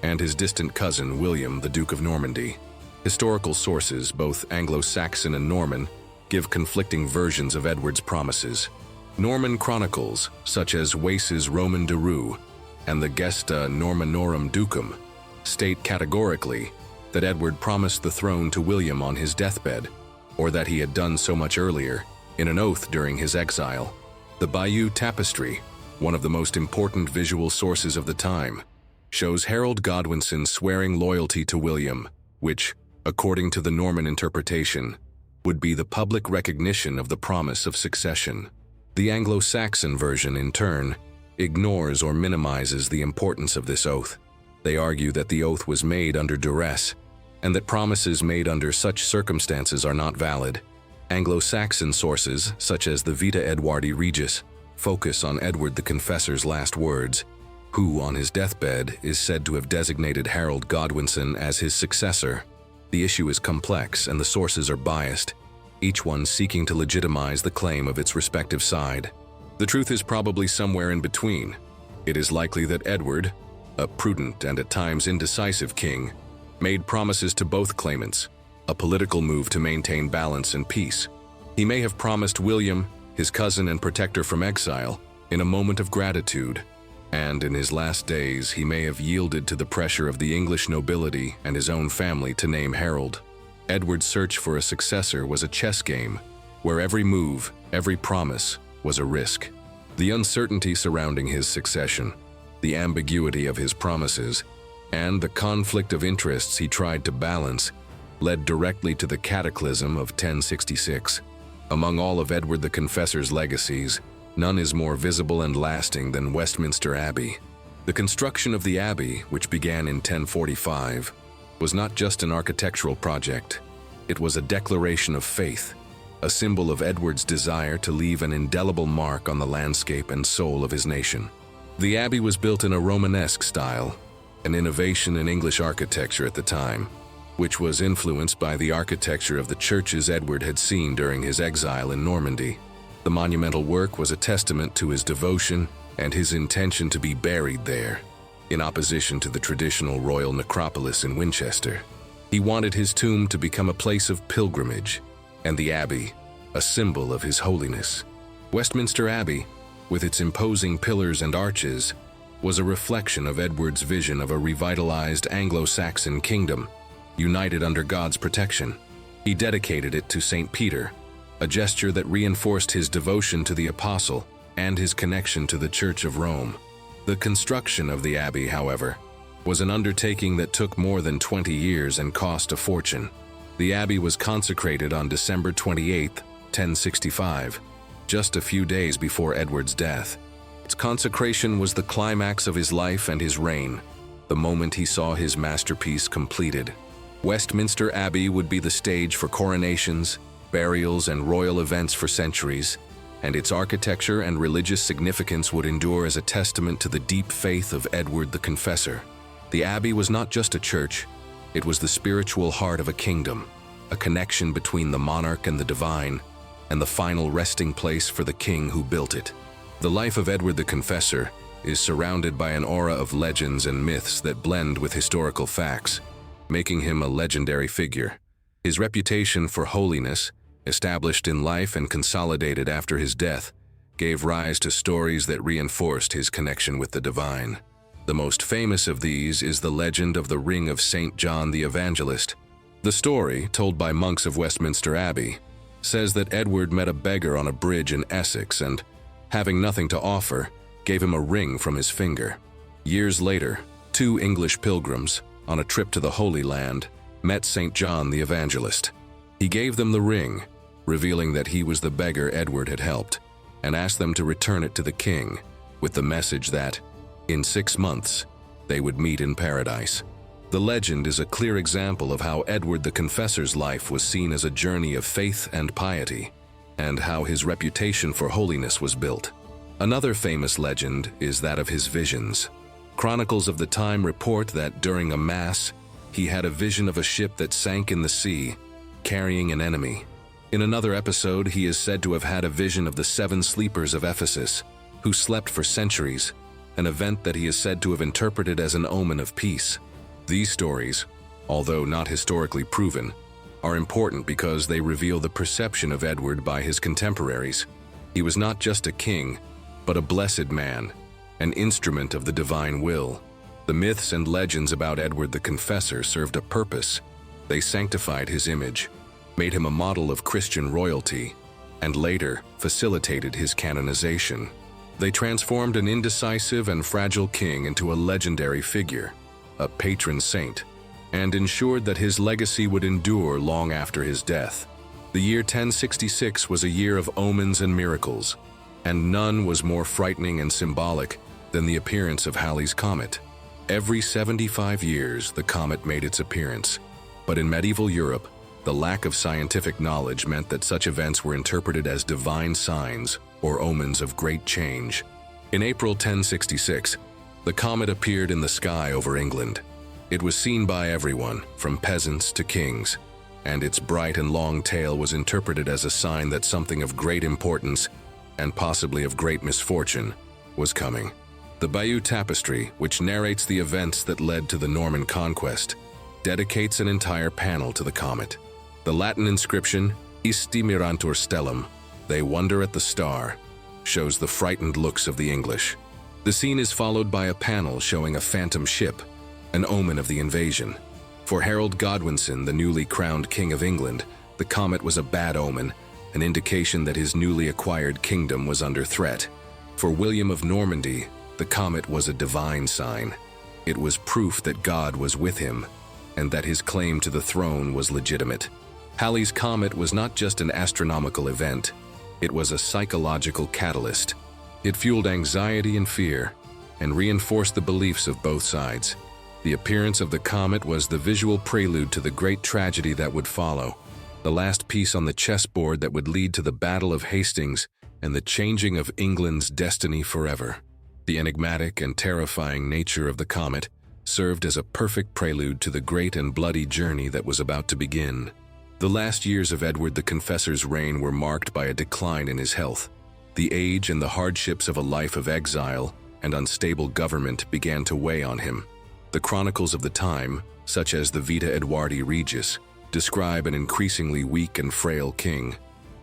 and his distant cousin, William, the Duke of Normandy. Historical sources, both Anglo-Saxon and Norman, give conflicting versions of Edward's promises. Norman chronicles, such as Wace's Roman de Rue and the Gesta Normanorum Ducum, state categorically that Edward promised the throne to William on his deathbed, or that he had done so much earlier, in an oath during his exile. The Bayeux Tapestry, one of the most important visual sources of the time, shows Harold Godwinson swearing loyalty to William, which, according to the Norman interpretation, would be the public recognition of the promise of succession. The Anglo-Saxon version, in turn, ignores or minimizes the importance of this oath. They argue that the oath was made under duress, and that promises made under such circumstances are not valid. Anglo-Saxon sources, such as the Vita Edwardi Regis, focus on Edward the Confessor's last words, who, on his deathbed, is said to have designated Harold Godwinson as his successor. The issue is complex and the sources are biased, each one seeking to legitimize the claim of its respective side. The truth is probably somewhere in between. It is likely that Edward, a prudent and at times indecisive king, made promises to both claimants, a political move to maintain balance and peace. He may have promised William, his cousin and protector from exile, in a moment of gratitude, and in his last days he may have yielded to the pressure of the English nobility and his own family to name Harold. Edward's search for a successor was a chess game, where every move, every promise, was a risk. The uncertainty surrounding his succession, the ambiguity of his promises, and the conflict of interests he tried to balance led directly to the cataclysm of 1066. Among all of Edward the Confessor's legacies, none is more visible and lasting than Westminster Abbey. The construction of the abbey, which began in 1045, was not just an architectural project. It was a declaration of faith, a symbol of Edward's desire to leave an indelible mark on the landscape and soul of his nation. The abbey was built in a Romanesque style, an innovation in English architecture at the time, which was influenced by the architecture of the churches Edward had seen during his exile in Normandy. The monumental work was a testament to his devotion and his intention to be buried there, in opposition to the traditional royal necropolis in Winchester. He wanted his tomb to become a place of pilgrimage, and the abbey, a symbol of his holiness. Westminster Abbey, with its imposing pillars and arches, was a reflection of Edward's vision of a revitalized Anglo-Saxon kingdom, united under God's protection. He dedicated it to St. Peter, a gesture that reinforced his devotion to the apostle and his connection to the Church of Rome. The construction of the abbey, however, was an undertaking that took more than 20 years and cost a fortune. The abbey was consecrated on December 28, 1065, just a few days before Edward's death. Its consecration was the climax of his life and his reign, the moment he saw his masterpiece completed. Westminster Abbey would be the stage for coronations, burials, and royal events for centuries, and its architecture and religious significance would endure as a testament to the deep faith of Edward the Confessor. The abbey was not just a church, it was the spiritual heart of a kingdom, a connection between the monarch and the divine, and the final resting place for the king who built it. The life of Edward the Confessor is surrounded by an aura of legends and myths that blend with historical facts, making him a legendary figure. His reputation for holiness, established in life and consolidated after his death, gave rise to stories that reinforced his connection with the divine. The most famous of these is the legend of the Ring of St. John the Evangelist. The story, told by monks of Westminster Abbey, says that Edward met a beggar on a bridge in Essex and, having nothing to offer, gave him a ring from his finger. Years later, 2 English pilgrims, on a trip to the Holy Land, met St. John the Evangelist. He gave them the ring, revealing that he was the beggar Edward had helped, and asked them to return it to the king, with the message that, in 6 months, they would meet in paradise. The legend is a clear example of how Edward the Confessor's life was seen as a journey of faith and piety, and how his reputation for holiness was built. Another famous legend is that of his visions. Chronicles of the time report that during a mass, he had a vision of a ship that sank in the sea, carrying an enemy. In another episode, he is said to have had a vision of the 7 sleepers of Ephesus, who slept for centuries, an event that he is said to have interpreted as an omen of peace. These stories, although not historically proven, are important because they reveal the perception of Edward by his contemporaries. He was not just a king, but a blessed man, an instrument of the divine will. The myths and legends about Edward the Confessor served a purpose. They sanctified his image, made him a model of Christian royalty, and later facilitated his canonization. They transformed an indecisive and fragile king into a legendary figure, a patron saint, and ensured that his legacy would endure long after his death. The year 1066 was a year of omens and miracles, and none was more frightening and symbolic than the appearance of Halley's Comet. Every 75 years, the comet made its appearance, but in medieval Europe, the lack of scientific knowledge meant that such events were interpreted as divine signs or omens of great change. In April 1066, the comet appeared in the sky over England. It was seen by everyone, from peasants to kings, and its bright and long tail was interpreted as a sign that something of great importance, and possibly of great misfortune, was coming. The Bayeux Tapestry, which narrates the events that led to the Norman Conquest, dedicates an entire panel to the comet. The Latin inscription, Isti mirantur stellum, they wonder at the star, shows the frightened looks of the English. The scene is followed by a panel showing a phantom ship, an omen of the invasion. For Harold Godwinson, the newly crowned King of England, the comet was a bad omen, an indication that his newly acquired kingdom was under threat. For William of Normandy, the comet was a divine sign. It was proof that God was with him, and that his claim to the throne was legitimate. Halley's Comet was not just an astronomical event, it was a psychological catalyst. It fueled anxiety and fear, and reinforced the beliefs of both sides. The appearance of the comet was the visual prelude to the great tragedy that would follow, the last piece on the chessboard that would lead to the Battle of Hastings and the changing of England's destiny forever. The enigmatic and terrifying nature of the comet served as a perfect prelude to the great and bloody journey that was about to begin. The last years of Edward the Confessor's reign were marked by a decline in his health. The age and the hardships of a life of exile and unstable government began to weigh on him. The chronicles of the time, such as the Vita Edwardi Regis, describe an increasingly weak and frail king.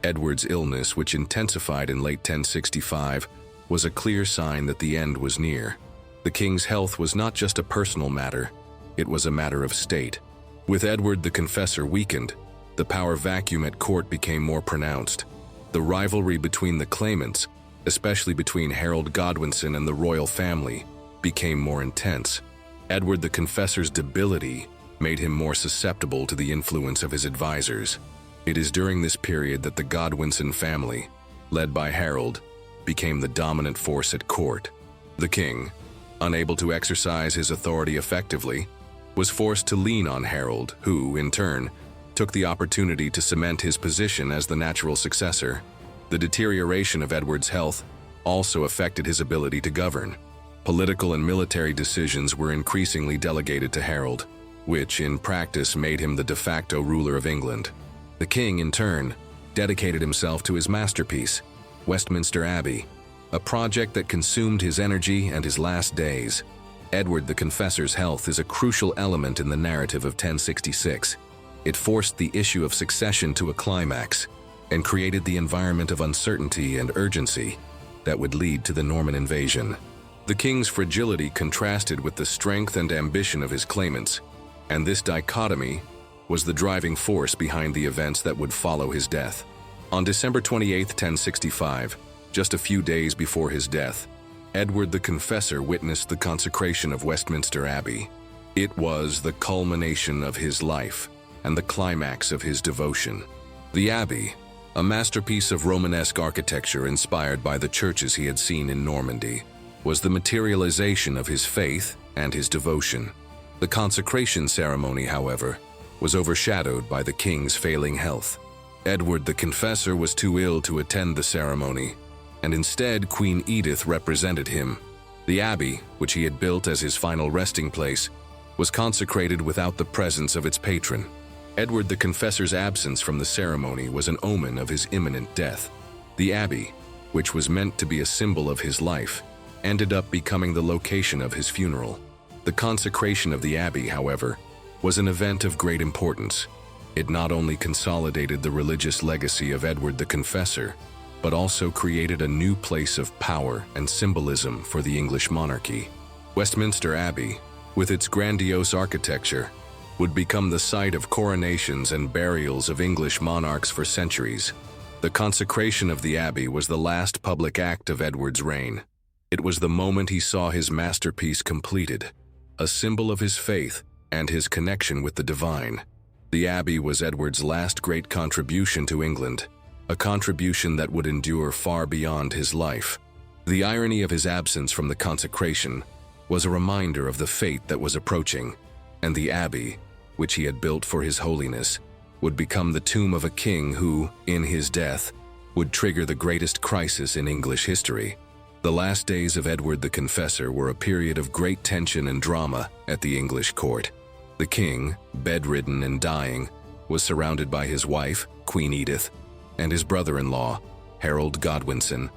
Edward's illness, which intensified in late 1065, was a clear sign that the end was near. The king's health was not just a personal matter, it was a matter of state. With Edward the Confessor weakened, the power vacuum at court became more pronounced. The rivalry between the claimants, especially between Harold Godwinson and the royal family, became more intense. Edward the Confessor's debility made him more susceptible to the influence of his advisors. It is during this period that the Godwinson family, led by Harold, became the dominant force at court. The king, unable to exercise his authority effectively, was forced to lean on Harold, who, in turn, took the opportunity to cement his position as the natural successor. The deterioration of Edward's health also affected his ability to govern. Political and military decisions were increasingly delegated to Harold, which in practice made him the de facto ruler of England. The king, in turn, dedicated himself to his masterpiece, Westminster Abbey, a project that consumed his energy and his last days. Edward the Confessor's health is a crucial element in the narrative of 1066. It forced the issue of succession to a climax and created the environment of uncertainty and urgency that would lead to the Norman invasion. The king's fragility contrasted with the strength and ambition of his claimants, and this dichotomy was the driving force behind the events that would follow his death. On December 28, 1065, just a few days before his death, Edward the Confessor witnessed the consecration of Westminster Abbey. It was the culmination of his life and the climax of his devotion. The Abbey, a masterpiece of Romanesque architecture inspired by the churches he had seen in Normandy, was the materialization of his faith and his devotion. The consecration ceremony, however, was overshadowed by the king's failing health. Edward the Confessor was too ill to attend the ceremony, and instead Queen Edith represented him. The abbey, which he had built as his final resting place, was consecrated without the presence of its patron. Edward the Confessor's absence from the ceremony was an omen of his imminent death. The abbey, which was meant to be a symbol of his life, ended up becoming the location of his funeral. The consecration of the abbey, however, was an event of great importance. It not only consolidated the religious legacy of Edward the Confessor, but also created a new place of power and symbolism for the English monarchy. Westminster Abbey, with its grandiose architecture, would become the site of coronations and burials of English monarchs for centuries. The consecration of the abbey was the last public act of Edward's reign. It was the moment he saw his masterpiece completed, a symbol of his faith and his connection with the divine. The abbey was Edward's last great contribution to England, a contribution that would endure far beyond his life. The irony of his absence from the consecration was a reminder of the fate that was approaching, and the abbey, which he had built for his holiness, would become the tomb of a king who, in his death, would trigger the greatest crisis in English history. The last days of Edward the Confessor were a period of great tension and drama at the English court. The king, bedridden and dying, was surrounded by his wife, Queen Edith, and his brother-in-law, Harold Godwinson.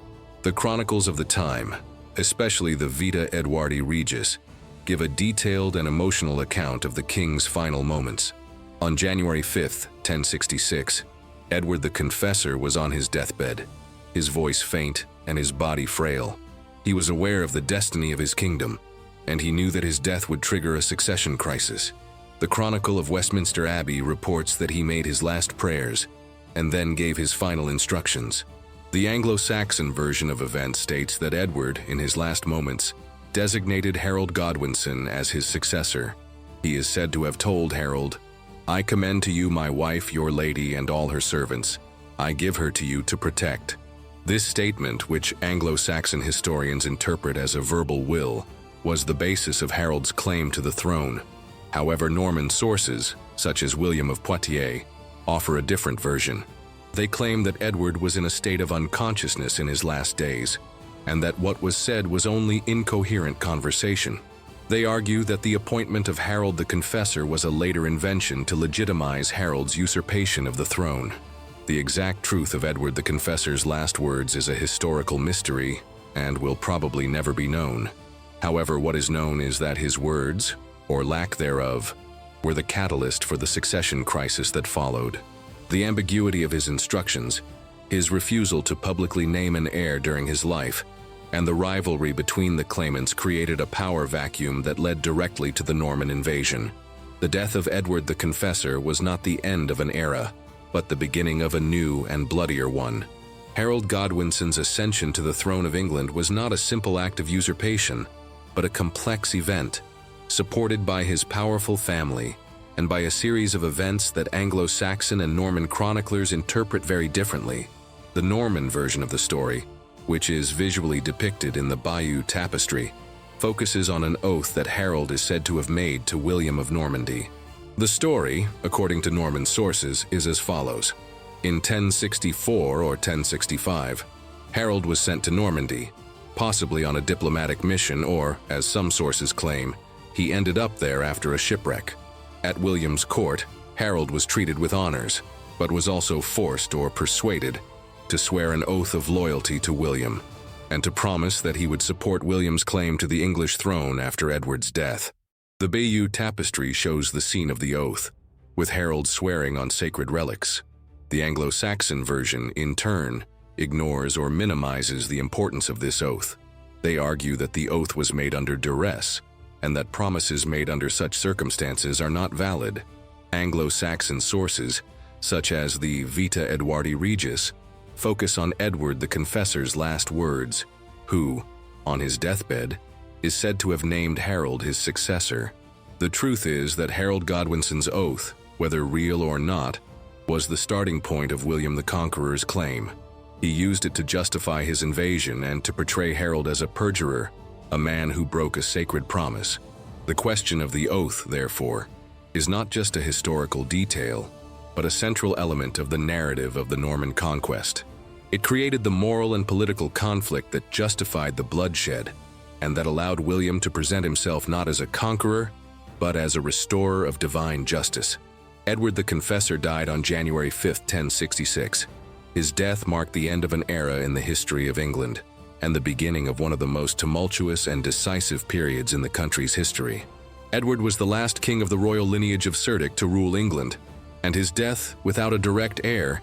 The chronicles of the time, especially the Vita Edwardi Regis, give a detailed and emotional account of the king's final moments. On January 5, 1066, Edward the Confessor was on his deathbed, his voice faint and his body frail. He was aware of the destiny of his kingdom, and he knew that his death would trigger a succession crisis. The Chronicle of Westminster Abbey reports that he made his last prayers and then gave his final instructions. The Anglo-Saxon version of events states that Edward, in his last moments, designated Harold Godwinson as his successor. He is said to have told Harold, "I commend to you my wife, your lady, and all her servants. I give her to you to protect." This statement, which Anglo-Saxon historians interpret as a verbal will, was the basis of Harold's claim to the throne. However, Norman sources, such as William of Poitiers, offer a different version. They claim that Edward was in a state of unconsciousness in his last days, and that what was said was only incoherent conversation. They argue that the appointment of Harold the Confessor was a later invention to legitimize Harold's usurpation of the throne. The exact truth of Edward the Confessor's last words is a historical mystery and will probably never be known. However, what is known is that his words, or lack thereof, were the catalyst for the succession crisis that followed. The ambiguity of his instructions, his refusal to publicly name an heir during his life, and the rivalry between the claimants created a power vacuum that led directly to the Norman invasion. The death of Edward the Confessor was not the end of an era, but the beginning of a new and bloodier one. Harold Godwinson's ascension to the throne of England was not a simple act of usurpation, but a complex event, supported by his powerful family and by a series of events that Anglo-Saxon and Norman chroniclers interpret very differently. The Norman version of the story, which is visually depicted in the Bayeux Tapestry, focuses on an oath that Harold is said to have made to William of Normandy. The story, according to Norman sources, is as follows. In 1064 or 1065, Harold was sent to Normandy, possibly on a diplomatic mission or, as some sources claim, he ended up there after a shipwreck. At William's court, Harold was treated with honors. but was also forced or persuaded to swear an oath of loyalty to William, and to promise that he would support William's claim to the English throne after Edward's death. The Bayeux Tapestry shows the scene of the oath, with Harold swearing on sacred relics. The Anglo-Saxon version, in turn, ignores or minimizes the importance of this oath. They argue that the oath was made under duress, and that promises made under such circumstances are not valid. Anglo-Saxon sources, such as the Vita Edwardi Regis, focus on Edward the Confessor's last words, who, on his deathbed, is said to have named Harold his successor. The truth is that Harold Godwinson's oath, whether real or not, was the starting point of William the Conqueror's claim. He used it to justify his invasion and to portray Harold as a perjurer, a man who broke a sacred promise. The question of the oath, therefore, is not just a historical detail, but a central element of the narrative of the Norman conquest. It created the moral and political conflict that justified the bloodshed, and that allowed William to present himself not as a conqueror, but as a restorer of divine justice. Edward the Confessor died on January 5, 1066. His death marked the end of an era in the history of England, and the beginning of one of the most tumultuous and decisive periods in the country's history. Edward was the last king of the royal lineage of Cerdic to rule England, and his death, without a direct heir,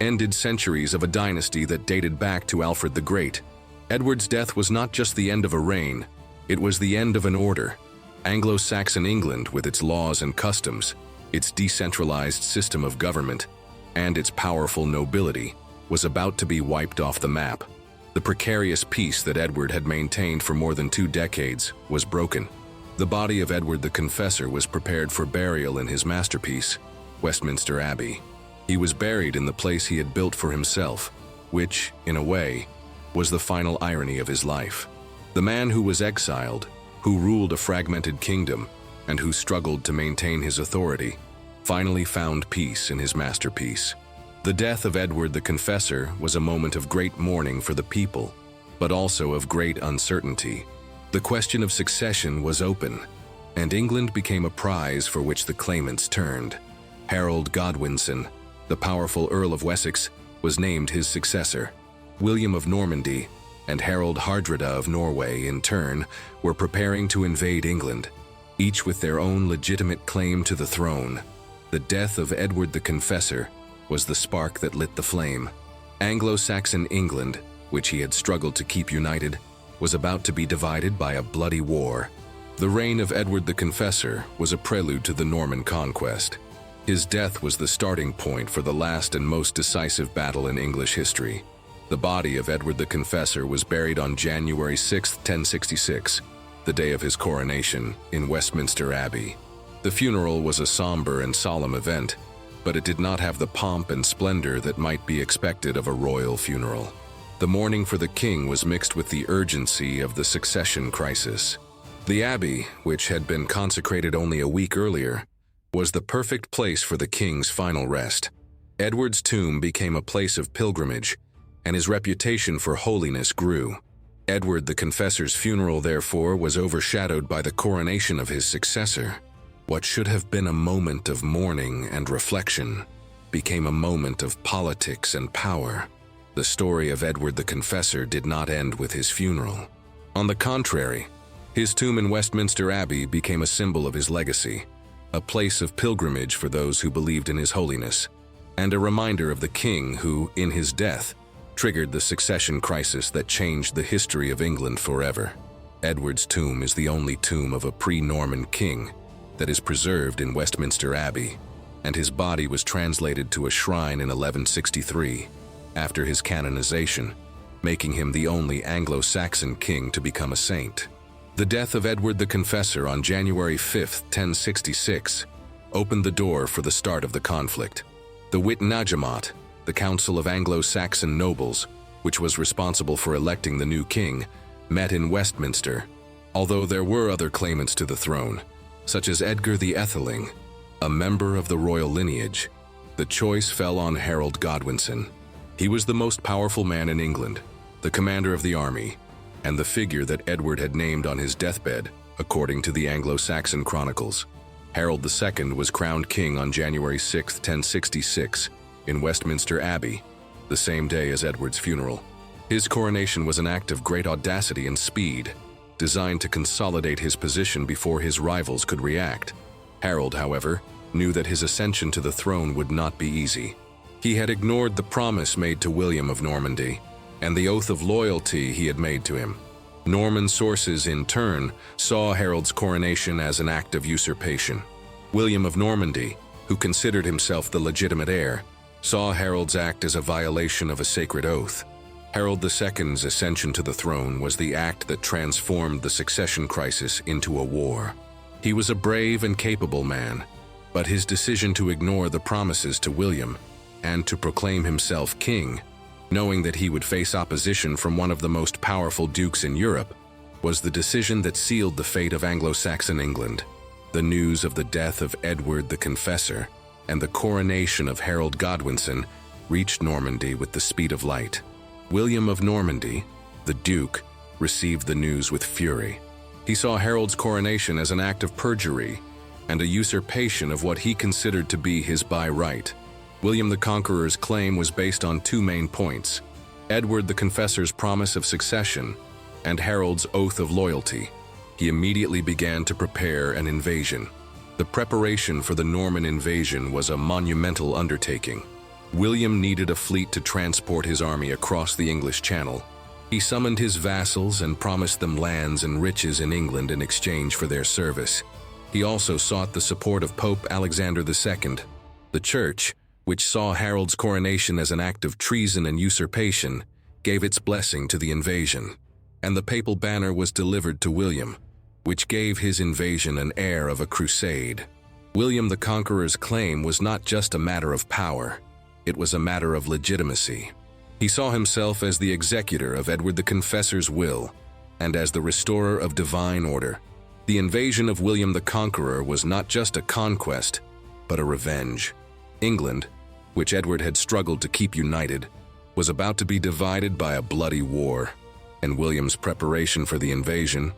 ended centuries of a dynasty that dated back to Alfred the Great. Edward's death was not just the end of a reign, it was the end of an order. Anglo-Saxon England, with its laws and customs, its decentralized system of government, and its powerful nobility, was about to be wiped off the map. The precarious peace that Edward had maintained for more than 2 decades was broken. The body of Edward the Confessor was prepared for burial in his masterpiece, Westminster Abbey. He was buried in the place he had built for himself, which, in a way, was the final irony of his life. The man who was exiled, who ruled a fragmented kingdom, and who struggled to maintain his authority, finally found peace in his masterpiece. The death of Edward the Confessor was a moment of great mourning for the people, but also of great uncertainty. The question of succession was open, and England became a prize for which the claimants turned. Harold Godwinson, the powerful Earl of Wessex, was named his successor. William of Normandy and Harald Hardrada of Norway, in turn, were preparing to invade England, each with their own legitimate claim to the throne. The death of Edward the Confessor was the spark that lit the flame. Anglo-Saxon England, which he had struggled to keep united, was about to be divided by a bloody war. The reign of Edward the Confessor was a prelude to the Norman conquest. His death was the starting point for the last and most decisive battle in English history. The body of Edward the Confessor was buried on January 6, 1066, the day of his coronation, in Westminster Abbey. The funeral was a somber and solemn event, but it did not have the pomp and splendor that might be expected of a royal funeral. The mourning for the king was mixed with the urgency of the succession crisis. The abbey, which had been consecrated only a week earlier, was the perfect place for the king's final rest. Edward's tomb became a place of pilgrimage, and his reputation for holiness grew. Edward the Confessor's funeral, therefore, was overshadowed by the coronation of his successor. What should have been a moment of mourning and reflection became a moment of politics and power. The story of Edward the Confessor did not end with his funeral. On the contrary, his tomb in Westminster Abbey became a symbol of his legacy, a place of pilgrimage for those who believed in his holiness, and a reminder of the king who, in his death, triggered the succession crisis that changed the history of England forever. Edward's tomb is the only tomb of a pre-Norman king that is preserved in Westminster Abbey, and his body was translated to a shrine in 1163, after his canonization, making him the only Anglo-Saxon king to become a saint. The death of Edward the Confessor on January 5, 1066, opened the door for the start of the conflict. The Witenagemot, the Council of Anglo-Saxon Nobles, which was responsible for electing the new king, met in Westminster. Although there were other claimants to the throne, such as Edgar the Atheling, a member of the royal lineage, the choice fell on Harold Godwinson. He was the most powerful man in England, the commander of the army, and the figure that Edward had named on his deathbed, according to the Anglo-Saxon chronicles. Harold II was crowned king on January 6, 1066, in Westminster Abbey, the same day as Edward's funeral. His coronation was an act of great audacity and speed, designed to consolidate his position before his rivals could react. Harold, however, knew that his ascension to the throne would not be easy. He had ignored the promise made to William of Normandy and the oath of loyalty he had made to him. Norman sources, in turn, saw Harold's coronation as an act of usurpation. William of Normandy, who considered himself the legitimate heir, saw Harold's act as a violation of a sacred oath. Harold II's ascension to the throne was the act that transformed the succession crisis into a war. He was a brave and capable man, but his decision to ignore the promises to William and to proclaim himself king, knowing that he would face opposition from one of the most powerful dukes in Europe, was the decision that sealed the fate of Anglo-Saxon England. The news of the death of Edward the Confessor and the coronation of Harold Godwinson reached Normandy with the speed of light. William of Normandy, the Duke, received the news with fury. He saw Harold's coronation as an act of perjury and a usurpation of what he considered to be his by right. William the Conqueror's claim was based on two main points: Edward the Confessor's promise of succession and Harold's oath of loyalty. He immediately began to prepare an invasion. The preparation for the Norman invasion was a monumental undertaking. William needed a fleet to transport his army across the English Channel. He summoned his vassals and promised them lands and riches in England in exchange for their service. He also sought the support of Pope Alexander II. The Church, which saw Harold's coronation as an act of treason and usurpation, gave its blessing to the invasion, and the papal banner was delivered to William, which gave his invasion an air of a crusade. William the Conqueror's claim was not just a matter of power, it was a matter of legitimacy. He saw himself as the executor of Edward the Confessor's will, and as the restorer of divine order. The invasion of William the Conqueror was not just a conquest, but a revenge. England, which Edward had struggled to keep united, was about to be divided by a bloody war, and William's preparation for the invasion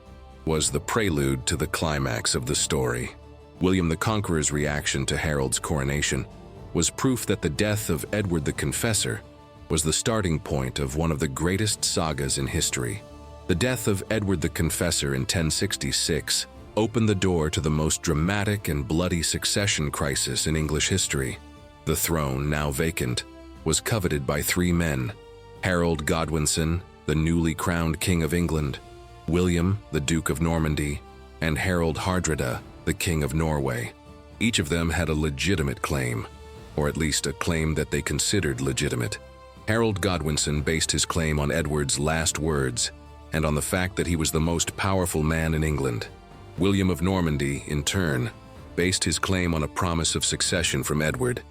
was the prelude to the climax of the story. William the Conqueror's reaction to Harold's coronation was proof that the death of Edward the Confessor was the starting point of one of the greatest sagas in history. The death of Edward the Confessor in 1066 opened the door to the most dramatic and bloody succession crisis in English history. The throne, now vacant, was coveted by three men: Harold Godwinson, the newly crowned King of England; William, the Duke of Normandy; and Harald Hardrada, the King of Norway. Each of them had a legitimate claim, or at least a claim that they considered legitimate. Harold Godwinson based his claim on Edward's last words and on the fact that he was the most powerful man in England. William of Normandy, in turn, based his claim on a promise of succession from Edward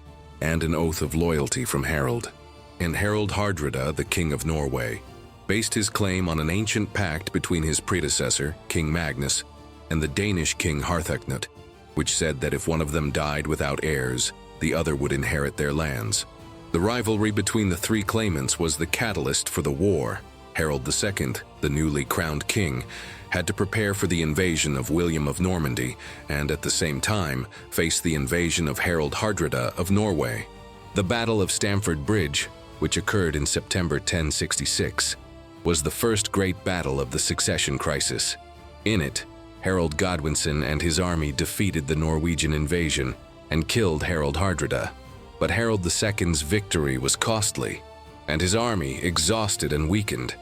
and an oath of loyalty from Harold. And Harald Hardrada, the King of Norway, based his claim on an ancient pact between his predecessor, King Magnus, and the Danish King Harthacnut, which said that if one of them died without heirs, the other would inherit their lands. The rivalry between the three claimants was the catalyst for the war. Harold II, the newly crowned king, had to prepare for the invasion of William of Normandy and at the same time face the invasion of Harald Hardrada of Norway. The Battle of Stamford Bridge, which occurred in September 1066, was the first great battle of the succession crisis. In it, Harold Godwinson and his army defeated the Norwegian invasion and killed Harald Hardrada. But Harold II's victory was costly, and his army, exhausted and weakened,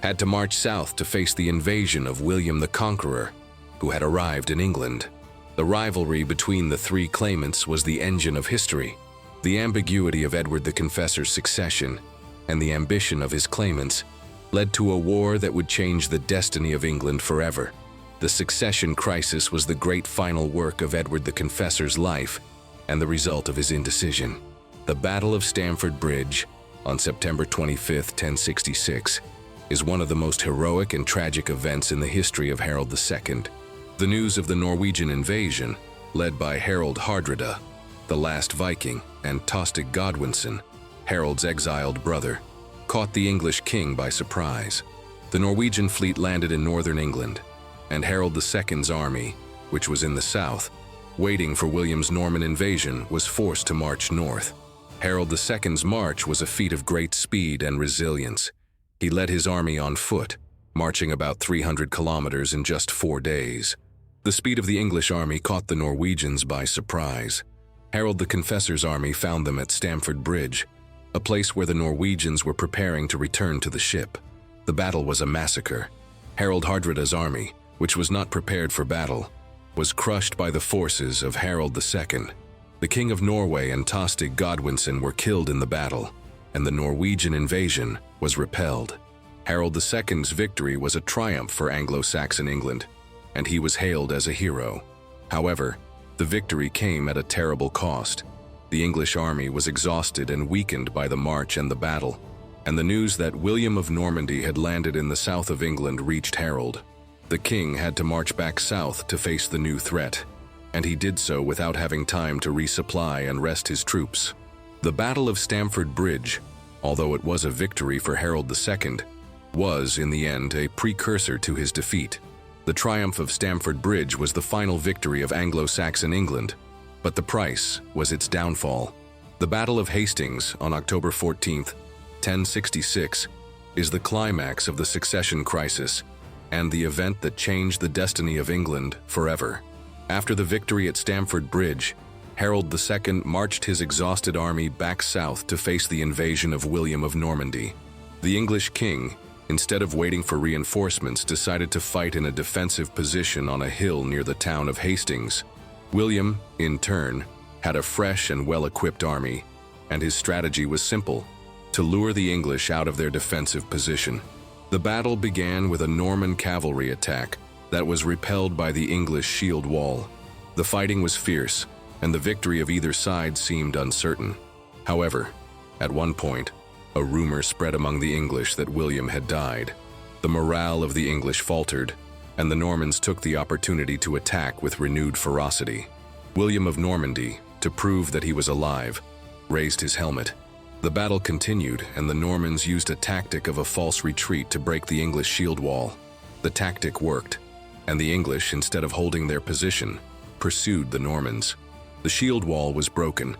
had to march south to face the invasion of William the Conqueror, who had arrived in England. The rivalry between the three claimants was the engine of history. The ambiguity of Edward the Confessor's succession and the ambition of his claimants led to a war that would change the destiny of England forever. The succession crisis was the great final work of Edward the Confessor's life and the result of his indecision. The Battle of Stamford Bridge, on September 25, 1066, is one of the most heroic and tragic events in the history of Harold II. The news of the Norwegian invasion, led by Harald Hardrada, the last Viking, and Tostig Godwinson, Harold's exiled brother, caught the English king by surprise. The Norwegian fleet landed in northern England, and Harold II's army, which was in the south, waiting for William's Norman invasion, was forced to march north. Harold II's march was a feat of great speed and resilience. He led his army on foot, marching about 300 kilometers in just 4 days. The speed of the English army caught the Norwegians by surprise. Harold the Confessor's army found them at Stamford Bridge, a place where the Norwegians were preparing to return to the ship. The battle was a massacre. Harald Hardrada's army, which was not prepared for battle, was crushed by the forces of Harold II. The King of Norway and Tostig Godwinson were killed in the battle, and the Norwegian invasion was repelled. Harold II's victory was a triumph for Anglo-Saxon England, and he was hailed as a hero. However, the victory came at a terrible cost. The English army was exhausted and weakened by the march and the battle, and the news that William of Normandy had landed in the south of England reached Harold. The king had to march back south to face the new threat, and he did so without having time to resupply and rest his troops. The Battle of Stamford Bridge, although it was a victory for Harold II, was, in the end, a precursor to his defeat. The triumph of Stamford Bridge was the final victory of Anglo-Saxon England, but the price was its downfall. The Battle of Hastings on October 14, 1066, is the climax of the succession crisis and the event that changed the destiny of England forever. After the victory at Stamford Bridge, Harold II marched his exhausted army back south to face the invasion of William of Normandy. The English king, instead of waiting for reinforcements, decided to fight in a defensive position on a hill near the town of Hastings. William, in turn, had a fresh and well-equipped army, and his strategy was simple: to lure the English out of their defensive position. The battle began with a Norman cavalry attack that was repelled by the English shield wall. The fighting was fierce, and the victory of either side seemed uncertain. However, at one point, a rumor spread among the English that William had died. The morale of the English faltered, and the Normans took the opportunity to attack with renewed ferocity. William of Normandy, to prove that he was alive, raised his helmet. The battle continued, and the Normans used a tactic of a false retreat to break the English shield wall. The tactic worked, and the English, instead of holding their position, pursued the Normans. The shield wall was broken,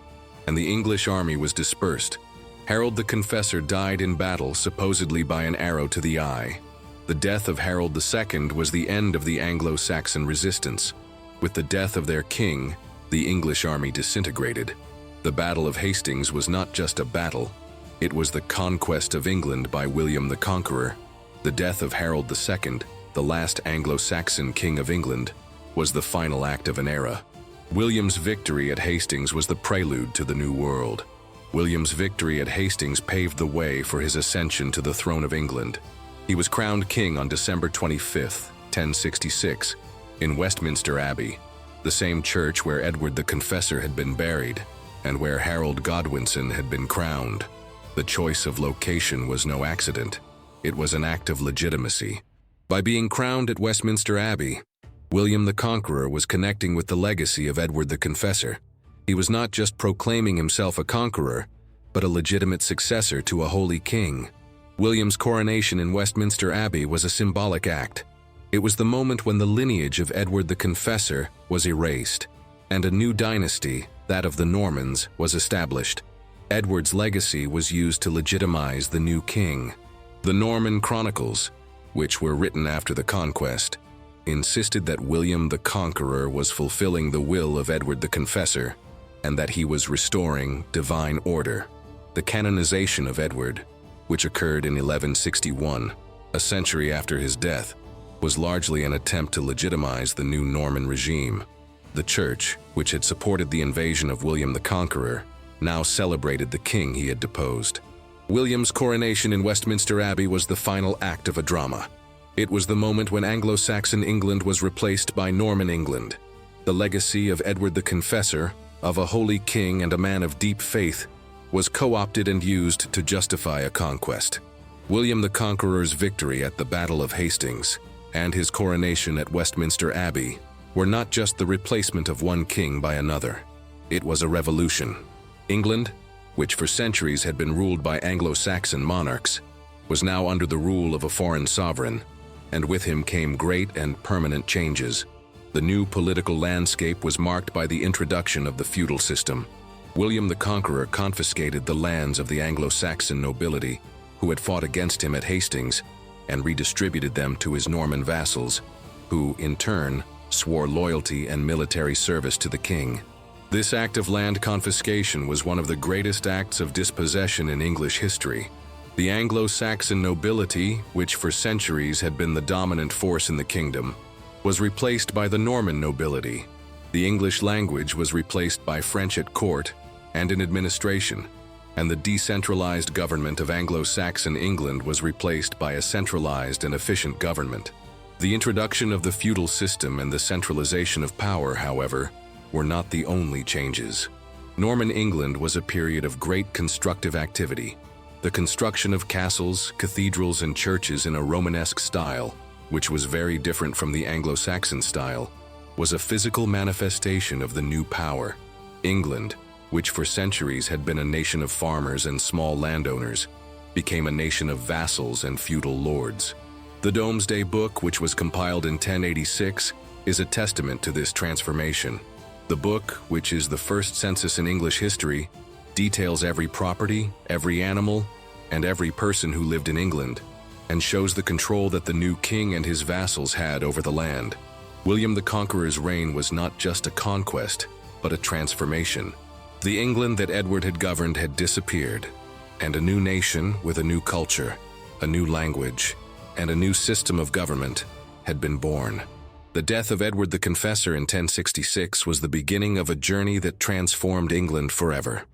and the English army was dispersed. Harold the Confessor died in battle, supposedly by an arrow to the eye. The death of Harold II was the end of the Anglo-Saxon resistance. With the death of their king, the English army disintegrated. The Battle of Hastings was not just a battle, it was the conquest of England by William the Conqueror. The death of Harold II, the last Anglo-Saxon king of England, was the final act of an era. William's victory at Hastings was the prelude to the New World. William's victory at Hastings paved the way for his ascension to the throne of England. He was crowned king on December 25, 1066, in Westminster Abbey, the same church where Edward the Confessor had been buried, and where Harold Godwinson had been crowned. The choice of location was no accident. It was an act of legitimacy. By being crowned at Westminster Abbey, William the Conqueror was connecting with the legacy of Edward the Confessor. He was not just proclaiming himself a conqueror, but a legitimate successor to a holy king. William's coronation in Westminster Abbey was a symbolic act. It was the moment when the lineage of Edward the Confessor was erased, and a new dynasty, that of the Normans, was established. Edward's legacy was used to legitimize the new king. The Norman Chronicles, which were written after the Conquest, insisted that William the Conqueror was fulfilling the will of Edward the Confessor, and that he was restoring divine order. The canonization of Edward, which occurred in 1161, a century after his death, was largely an attempt to legitimize the new Norman regime. The Church, which had supported the invasion of William the Conqueror, now celebrated the king he had deposed. William's coronation in Westminster Abbey was the final act of a drama. It was the moment when Anglo-Saxon England was replaced by Norman England. The legacy of Edward the Confessor, of a holy king and a man of deep faith, was co-opted and used to justify a conquest. William the Conqueror's victory at the Battle of Hastings and his coronation at Westminster Abbey were not just the replacement of one king by another. It was a revolution. England, which for centuries had been ruled by Anglo-Saxon monarchs, was now under the rule of a foreign sovereign, and with him came great and permanent changes. The new political landscape was marked by the introduction of the feudal system. William the Conqueror confiscated the lands of the Anglo-Saxon nobility who had fought against him at Hastings and redistributed them to his Norman vassals, who, in turn, swore loyalty and military service to the king. This act of land confiscation was one of the greatest acts of dispossession in English history. The Anglo-Saxon nobility, which for centuries had been the dominant force in the kingdom, was replaced by the Norman nobility. The English language was replaced by French at court and in administration, and the decentralized government of Anglo-Saxon England was replaced by a centralized and efficient government. The introduction of the feudal system and the centralization of power, however, were not the only changes. Norman England was a period of great constructive activity. The construction of castles, cathedrals, and churches in a Romanesque style, which was very different from the Anglo-Saxon style, was a physical manifestation of the new power. England, which for centuries had been a nation of farmers and small landowners, became a nation of vassals and feudal lords. The Domesday Book, which was compiled in 1086, is a testament to this transformation. The book, which is the first census in English history, details every property, every animal, and every person who lived in England, and shows the control that the new king and his vassals had over the land. William the Conqueror's reign was not just a conquest, but a transformation. The England that Edward had governed had disappeared, and a new nation with a new culture, a new language, and a new system of government had been born. The death of Edward the Confessor in 1066 was the beginning of a journey that transformed England forever.